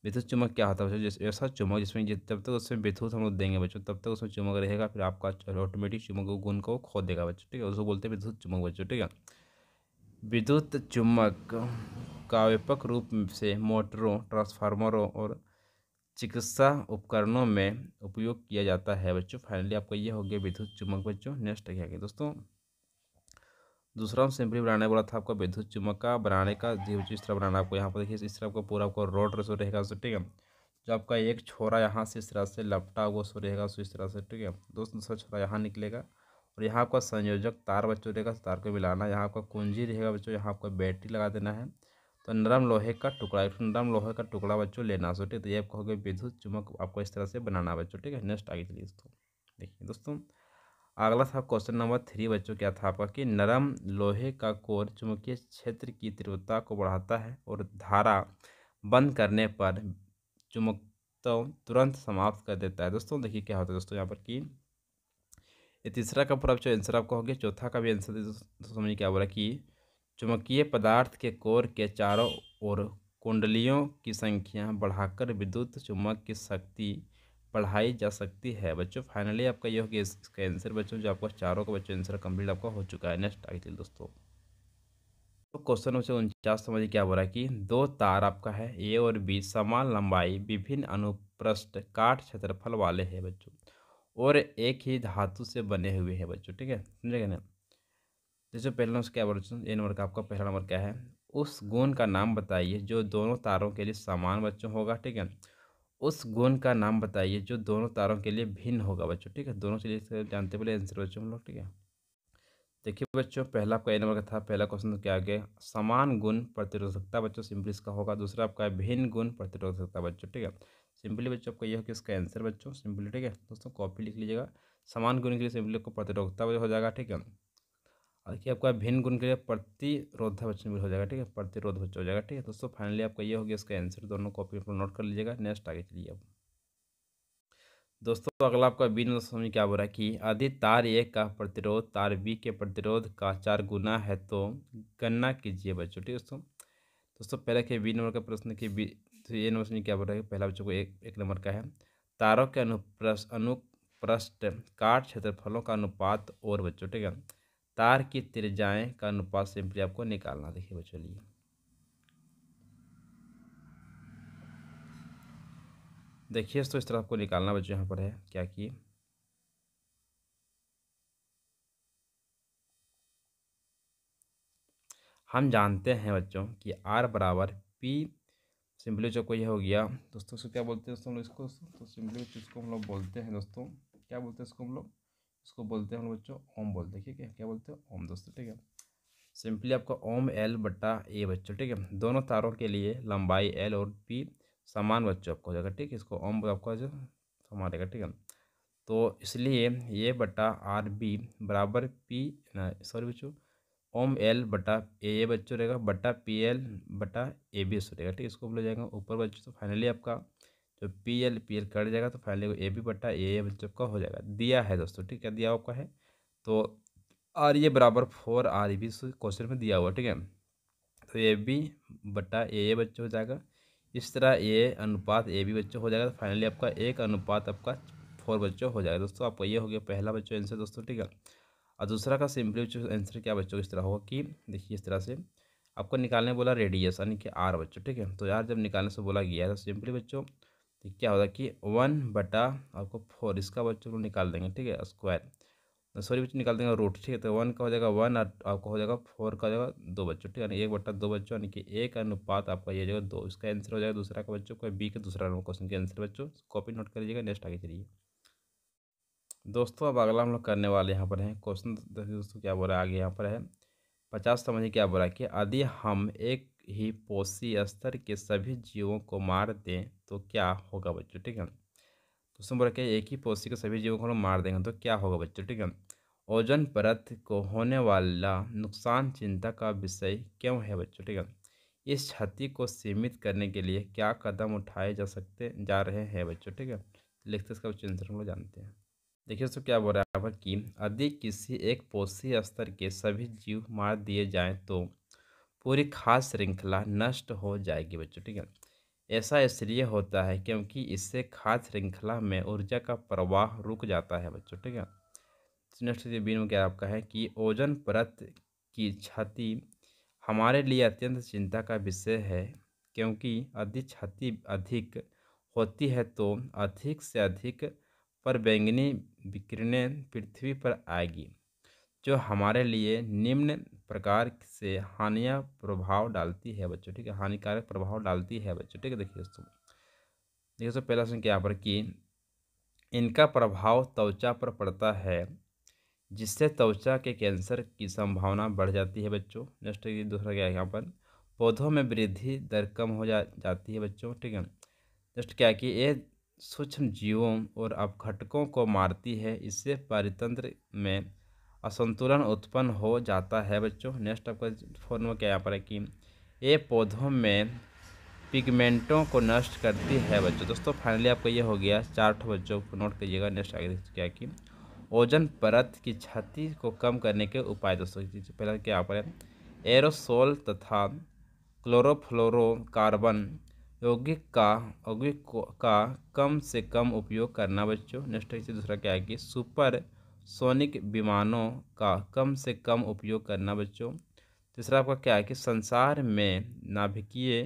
विद्युत चुम्बक क्या होता है बच्चों, जैसे ऐसा चुम्बक जिसमें जब तक उसमें विद्युत हम लोग देंगे बच्चों तब तक उसमें चुम्बक रहेगा, फिर आपका ऑटोमेटिक चुम्बक गुण को खो देगा बच्चों। ठीक है, उसको बोलते हैं विद्युत चुम्बक बच्चों। ठीक है, विद्युत चुम्बक का व्यापक रूप से मोटरों, ट्रांसफार्मरों और चिकित्सा उपकरणों में उपयोग किया जाता है बच्चों। फाइनली आपको ये हो गया विद्युत चुम्बक बच्चों। नेक्स्ट क्या है दोस्तों, दूसरा सिंपली बनाने वाला था आपका विद्युत चुम्बक का बनाने का जी इस तरह बनाना। आपको यहाँ पर देखिए इस तरह आपको पूरा आपको रोड सो रहेगा सो। ठीक है, जो आपका एक छोरा यहाँ से इस तरह से लपटा हुआ सो रहेगा सो इस तरह से। ठीक है दोस्तों, दूसरा छोरा यहाँ निकलेगा और यहाँ आपका संयोजक तार बच्चों रहेगा, तार को मिलाना। यहाँ आपका कुंजी रहेगा बच्चों, यहाँ आपका बैटरी लगा देना है। तो नरम लोहे का टुकड़ा, एक नरम लोहे का टुकड़ा बच्चों लेना सो। ठीक है, तो ये आपको हो गया विद्युत चुम्बक, आपको इस तरह से बनाना बच्चों। ठीक है, नेक्स्ट आगे चलिए दोस्तों। देखिए दोस्तों अगला था क्वेश्चन नंबर 3 बच्चों, क्या था आपका कि नरम लोहे का कोर चुंबकीय क्षेत्र की तीव्रता को बढ़ाता है और धारा बंद करने पर चुंबकत्व तुरंत समाप्त कर देता है। दोस्तों देखिए क्या होता है दोस्तों यहाँ पर कि ये तीसरा का पूरा जो आंसर आपका हो गया, चौथा का भी आंसर दोस्तों समझिए क्या बोला कि चुंबकीय पदार्थ के कोर के चारों ओर कुंडलियों की संख्या बढ़ाकर विद्युत चुम्बक की शक्ति पढ़ाई जा सकती है बच्चों। फाइनली आपका ये हो गया इसका आंसर बच्चों, जो आपका चारों का बच्चों आंसर कंप्लीट आपका हो चुका है। नेक्स्ट आगे चलिए दोस्तों। तो क्वेश्चन नंबर 49 समझिए क्या बोल रहा है कि दो तार आपका है ए और बी समान लंबाई विभिन्न अनुप्रस्थ काट क्षेत्रफल वाले हैं बच्चों, और एक ही धातु से बने हुए हैं बच्चों। ठीक है, समझेगा ना। जैसे पहला नंबर क्या बोल रहे हैं, ए नंबर का आपका पहला नंबर क्या है, उस गुण का नाम बताइए जो दोनों तारों के लिए समान बच्चों होगा। ठीक है, उस गुण का नाम बताइए जो दोनों तारों के लिए भिन्न होगा बच्चों। ठीक है, दोनों चलिए जानते पहले आंसर बच्चों हम लोग। ठीक है, देखिए बच्चों पहला आपका ए नंबर का था, पहला क्वेश्चन तो क्या आ गया, समान गुण प्रतिरोधकता बच्चों, सिंपली इसका होगा। दूसरा आपका है भिन्न गुण प्रतिरोधकता बच्चों। ठीक है, सिंपली बच्चों आपका ये हो कि इसका आंसर बच्चों सिंपली। ठीक है दोस्तों, कॉपी लिख लीजिएगा। समान गुण के लिए सिंपली आपको प्रतिरोधकता हो जाएगा। ठीक है, और देखिए आपका भिन्न गुण के लिए प्रतिरोध बच्चों में हो जाएगा। ठीक है, प्रतिरोध बच्चों हो जाएगा। ठीक है दोस्तों, फाइनली आपका ये हो गया इसका आंसर, दोनों कॉपी पर नोट कर लीजिएगा। नेक्स्ट आगे चलिए अब दोस्तों, अगला आपका बी नंबर समझ क्या बोल रहा है कि यदि तार ए का प्रतिरोध तार बी के प्रतिरोध का 4 गुना है तो गणना कीजिए बच्चों। ठीक है दोस्तों, पहले के बी नंबर का प्रश्न की बी, तो ये नंबर समझ क्या बोल रहा है, पहला बच्चों को एक नंबर का है, तारों के अनुप्रस्थ काट क्षेत्रफलों का अनुपात और बच्चों। ठीक है, तार की त्रिज्याएं का अनुपात सिंपली आपको निकालना। देखिए बच्चों, चलिए देखिए तो इस तरह आपको निकालना बच्चों। यहाँ पर है क्या कि हम जानते हैं बच्चों कि आर बराबर पी, सिंपली जो कोई हो गया दोस्तों, इसको क्या बोलते हैं दोस्तों हम लोग इसको, तो सिंपली इसको हम लोग बोलते हैं दोस्तों, क्या बोलते हैं इसको हम लोग, इसको बोलते हैं हम लोग बच्चों ओम बोलते हैं। ठीक है, क्या बोलते हैं ओम दोस्तों। ठीक है, सिंपली आपका ओम एल बटा ए बच्चों। ठीक है, दोनों तारों के लिए लंबाई एल और पी समान बच्चों आपको हो जाएगा। ठीक है, इसको ओम आपका जो समान रहेगा। ठीक है, तो इसलिए ये बटा आर बी बराबर पी, सॉरी बच्चों, ओम एल बटा ए बच्चों रहेगा बटा पी एल बटा ए बी रहेगा। ठीक है, इसको बोला जाएगा ऊपर बच्चों। तो फाइनली आपका जो पी एल कट जाएगा, तो फाइनली ए बी बटा ए बच्चों का हो जाएगा। दिया है दोस्तों, ठीक है, दिया आपका है। तो आर ये बराबर 4 आर बी क्वेश्चन में दिया हुआ। ठीक है, तो ए बी बटा ए बच्चों हो जाएगा। इस तरह ए अनुपात ए बी बच्चों हो जाएगा। तो फाइनली आपका एक अनुपात आपका 4 बच्चों हो जाएगा दोस्तों। आपका ये हो गया पहला बच्चों आंसर दोस्तों। ठीक है, और दूसरा का सिंपली आंसर क्या बच्चों इस तरह होगा कि देखिए इस तरह से आपको निकालने बोला रेडियस यानी कि आर बच्चों। ठीक है, तो यार जब निकालने से बोला गया है तो सिंपली बच्चों तो क्या होगा कि 1 बटा आपको 4 इसका बच्चों को निकाल देंगे। ठीक है, स्क्वायर, सॉरी बच्चों निकाल देंगे रूट। ठीक है, तो 1 का हो जाएगा 1 और आपका हो जाएगा 4 का हो जाएगा 2 बच्चों। ठीक है, यानी 1 बटा 2 बच्चों, यानी कि एक अनुपात आपका ये जगह 2, इसका आंसर हो जाएगा। दूसरा का बच्चों को बी का दूसरा क्वेश्चन के आंसर बच्चों कॉपी नोट कर लीजिएगा। नेक्स्ट आगे चलिए दोस्तों, अब अगला हम लोग करने वाले यहाँ पर है क्वेश्चन। दोस्तों क्या बोल रहा है आगे यहाँ पर है 50 समझिए क्या बोल रहा है कि यदि हम एक ही पोषी स्तर के सभी जीवों को मार दें तो क्या होगा बच्चों। ठीक है, दोस्तों बोल रहा है एक ही पोषी के सभी जीवों को हम मार देंगे तो क्या होगा बच्चों। ठीक है, ओजोन परत को होने वाला नुकसान चिंता का विषय क्यों है बच्चों। ठीक है, इस क्षति को सीमित करने के लिए क्या कदम उठाए जा रहे हैं बच्चों। ठीक है, लिखते इसका आंसर हम लोग जानते हैं। देखिए दोस्तों क्या बोल रहा है यहाँ पर कि यदि किसी एक पोषी स्तर के सभी जीव मार दिए जाएं तो पूरी खाद्य श्रृंखला नष्ट हो जाएगी बच्चों। ठीक है, ऐसा इसलिए होता है क्योंकि इससे खाद्य श्रृंखला में ऊर्जा का प्रवाह रुक जाता है बच्चों। ठीक है, नेक्स्ट बी में क्या आपका है कि ओजोन परत की क्षति हमारे लिए अत्यंत चिंता का विषय है, क्योंकि यदि क्षति अधिक होती है तो अधिक से अधिक परबैंगनी विकिरणें पृथ्वी पर आएगी, जो हमारे लिए निम्न प्रकार से हानिया प्रभाव डालती है बच्चों। ठीक है, हानिकारक प्रभाव डालती है बच्चों। ठीक है, देखिए दोस्तों, पहला क्वेश्चन क्या यहाँ पर कि इनका प्रभाव त्वचा पर पड़ता है, जिससे त्वचा के कैंसर की संभावना बढ़ जाती है बच्चों। नेक्स्ट दूसरा क्या है यहाँ पर, पौधों में वृद्धि दर कम हो जाती है बच्चों। ठीक है, नेक्स्ट क्या है कि ये सूक्ष्म जीवों और अपघटकों को मारती है, इससे परितंत्र में असंतुलन उत्पन्न हो जाता है बच्चों। नेक्स्ट आपका 4 नंबर क्या यहाँ पर है कि ये पौधों में पिगमेंटों को नष्ट करती है बच्चों। दोस्तों फाइनली आपका ये हो गया 4 बच्चों को नोट करिएगा। नेक्स्ट आगे क्या कि ओजोन परत की क्षति को कम करने के उपाय। दोस्तों पहला क्या यहाँ पर है, एरोसोल तथा क्लोरोफ्लोरोकार्बन यौगिक का कम से कम उपयोग करना बच्चों। नेक्स्ट है दूसरा क्या है कि सुपर सोनिक विमानों का कम से कम उपयोग करना बच्चों। तीसरा आपका क्या है कि संसार में नाभिकीय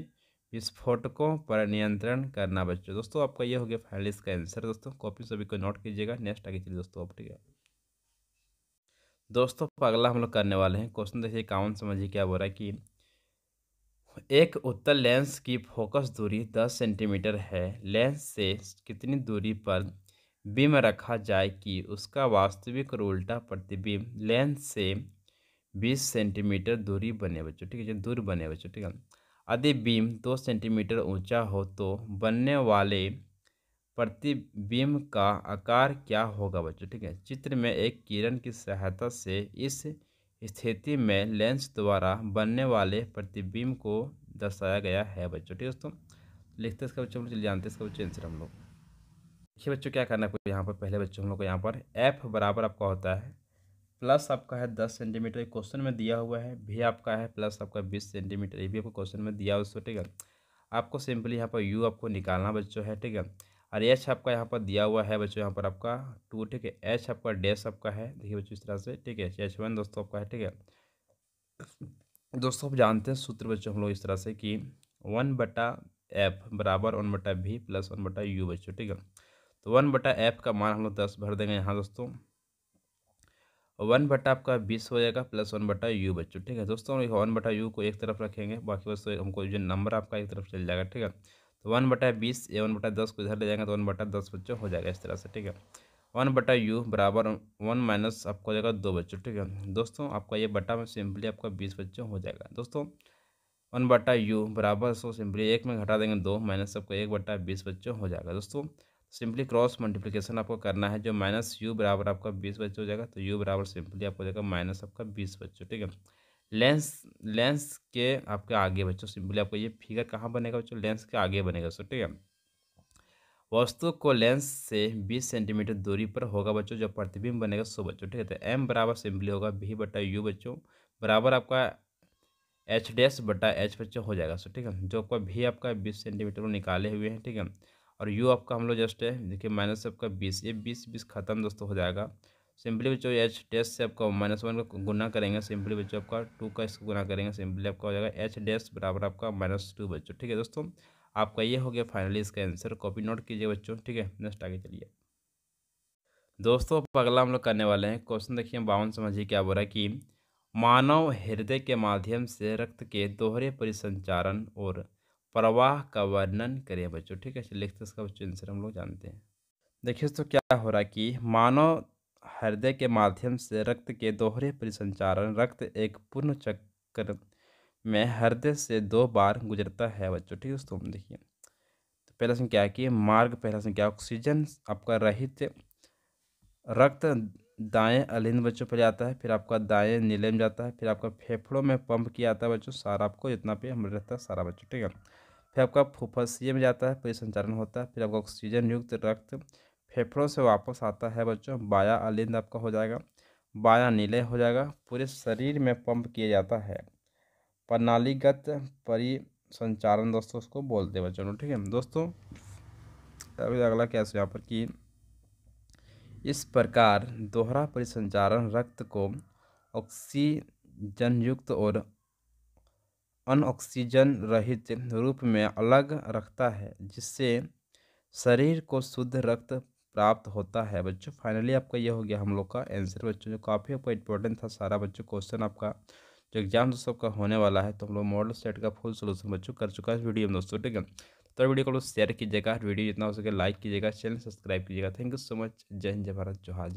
विस्फोटकों पर नियंत्रण करना बच्चों। दोस्तों आपका ये हो गया फाइनल इसका आंसर। दोस्तों कॉपी सभी को नोट कीजिएगा। नेक्स्ट आगे चलिए दोस्तों आप, ठीक है दोस्तों अगला हम लोग करने वाले हैं क्वेश्चन। देखिए काउंट समझिए क्या बोल रहा है कि एक उत्तल लेंस की फोकस दूरी 10 सेंटीमीटर है। लेंस से कितनी दूरी पर बीम रखा जाए कि उसका वास्तविक और उल्टा प्रतिबिंब लेंस से 20 सेंटीमीटर दूरी बने बच्चों, ठीक है जो दूर बने बच्चों, ठीक है। यदि बीम 2 सेंटीमीटर ऊंचा हो तो बनने वाले प्रतिबिंब का आकार क्या होगा बच्चों, ठीक है। चित्र में एक किरण की सहायता से इस स्थिति में लेंस द्वारा बनने वाले प्रतिबिंब को दर्शाया गया है बच्चों, ठीक है दोस्तों। लिखते इसका बच्चों, हम लोग चलिए जानते हैं इसका बच्चों आंसर हम लोग। देखिए बच्चों क्या करना है आपको यहाँ पर, पहले बच्चों हम लोग को यहाँ पर एफ बराबर आपका होता है प्लस आपका है 10 सेंटीमीटर, क्वेश्चन में दिया हुआ है। भी आपका है प्लस आपका 20 सेंटीमीटर, ये भी आपको क्वेश्चन में दिया हुआ है, ठीक है। आपको सिंपली यहाँ पर यू आपको निकालना बच्चों है, ठीक है। और एच आपका यहाँ पर दिया हुआ है बच्चों, यहाँ पर आपका 2, ठीक है। एच आपका डैश आपका है, देखिए बच्चों इस तरह से, ठीक है। H1 दोस्तों आपका है, ठीक है। दोस्तों आप जानते हैं सूत्र बच्चों हम लोग इस तरह से कि 1/f बराबर 1/v प्लस 1/u बच्चों, ठीक है। तो 1/f का मान हम लोग 10 भर देंगे यहाँ दोस्तों। 1/, आपका 20 हो जाएगा प्लस 1/u बच्चों, ठीक है दोस्तों। 1/u को एक तरफ रखेंगे, बाकी बस हमको जो नंबर आपका एक तरफ चल जाएगा, ठीक है। तो 1/20 या 1/10 को इधर ले जाएंगे तो 1/10 बच्चों हो जाएगा इस तरह से, ठीक है। 1/u बराबर 1 माइनस आपको हो जाएगा 2 बच्चों, ठीक है दोस्तों। आपका ये बटा में सिंपली आपका 20 बच्चों हो जाएगा दोस्तों। 1/u बराबर सो सिंपली 1 में घटा देंगे 2 माइनस आपको 1/20 बच्चों हो जाएगा दोस्तों। सिंपली क्रॉस मल्टीप्लिकेशन आपको करना है, जो माइनस यू बराबर आपका 20 बच्चों हो जाएगा, तो यू बराबर सिंपली आपको हो जाएगा माइनस आपका 20 बच्चों, ठीक है। लेंस लेंस के आपके आगे बच्चों, सिंपली आपको ये फिगर कहाँ बनेगा बच्चों, लेंस के आगे बनेगा दोस्तों, ठीक है। वस्तु को लेंस से 20 सेंटीमीटर दूरी पर होगा बच्चों, जब प्रतिबिंब बनेगा 100 बच्चों, ठीक है। तो एम बराबर सिंपली होगा v/u बच्चों बराबर आपका h डैश/h बच्चों हो जाएगा सो, ठीक है। जो आपका भी आपका 20 सेंटीमीटर को निकाले हुए हैं, ठीक है। और यू आपका हम लोग जस्ट है देखिए माइनस आपका 20, ये 20 खत्म दोस्तों हो जाएगा। सिंपली बच्चों h डैश से आपका -1 का गुना करेंगे, सिंपली बच्चों आपका 2 का इसको गुना करेंगे, सिंपली आपका हो जाएगा h डैश बराबर आपका -2 बच्चों, ठीक है दोस्तों। आपका ये हो गया फाइनली इसका आंसर। कॉपी नोट कीजिए बच्चों, ठीक है। नेक्स्ट आगे चलिए दोस्तों, अब अगला हम लोग करने वाले हैं क्वेश्चन। देखिए 52 समझिए क्या बोल रहा है कि मानव हृदय के माध्यम से रक्त के दोहरे परिसंचारण और प्रवाह का वर्णन करें बच्चों, ठीक है। चलिए लिखते इसका बच्चों आंसर हम लोग जानते हैं। देखिए तो क्या हो रहा है कि मानव हृदय के माध्यम से रक्त के दोहरे परिसंचारण, रक्त एक पूर्ण चक्र में हृदय से 2 बार गुजरता है बच्चों, ठीक है दोस्तों। देखिए तो पहला से क्या है कि मार्ग, पहला से क्या ऑक्सीजन आपका रहित रक्त दाएं अलिंद बच्चों पर जाता है, फिर आपका दाएं नीले में जाता है, फिर आपका फेफड़ों में पंप किया जाता है बच्चों, सारा आपको जितना पे हम रहता है सारा बच्चों, ठीक है। फिर आपका फुफ्फुसिया में जाता है, परिसंचारण होता है, फिर आपका ऑक्सीजन युक्त रक्त फेफड़ों से वापस आता है बच्चों, बाया अलिंद आपका हो जाएगा, बाया नीले हो जाएगा, पूरे शरीर में पंप किया जाता है। प्रणालीगत परिसंचारण दोस्तों उसको बोलते हैं बच्चों, ठीक है दोस्तों। अभी अगला क्या है यहाँ पर कि इस प्रकार दोहरा परिसंचारण रक्त को ऑक्सीजनयुक्त और अनऑक्सीजन रहित रूप में अलग रखता है, जिससे शरीर को शुद्ध रक्त प्राप्त होता है बच्चों। फाइनली आपका ये हो गया हम लोग का आंसर बच्चों, जो काफ़ी आपका इंपॉर्टेंट था सारा बच्चों क्वेश्चन आपका जो एग्जाम दोस्तों का होने वाला है। तो हम लोग मॉडल सेट का फुल सोल्यूशन बच्चों कर चुका है इस वीडियो में दोस्तों, ठीक है। तो वीडियो को शेयर कीजिएगा, वीडियो जितना हो सके लाइक कीजिएगा, चैनल सब्सक्राइब कीजिएगा। Thank you so much. जय हिंद, जय भारत, जोहार।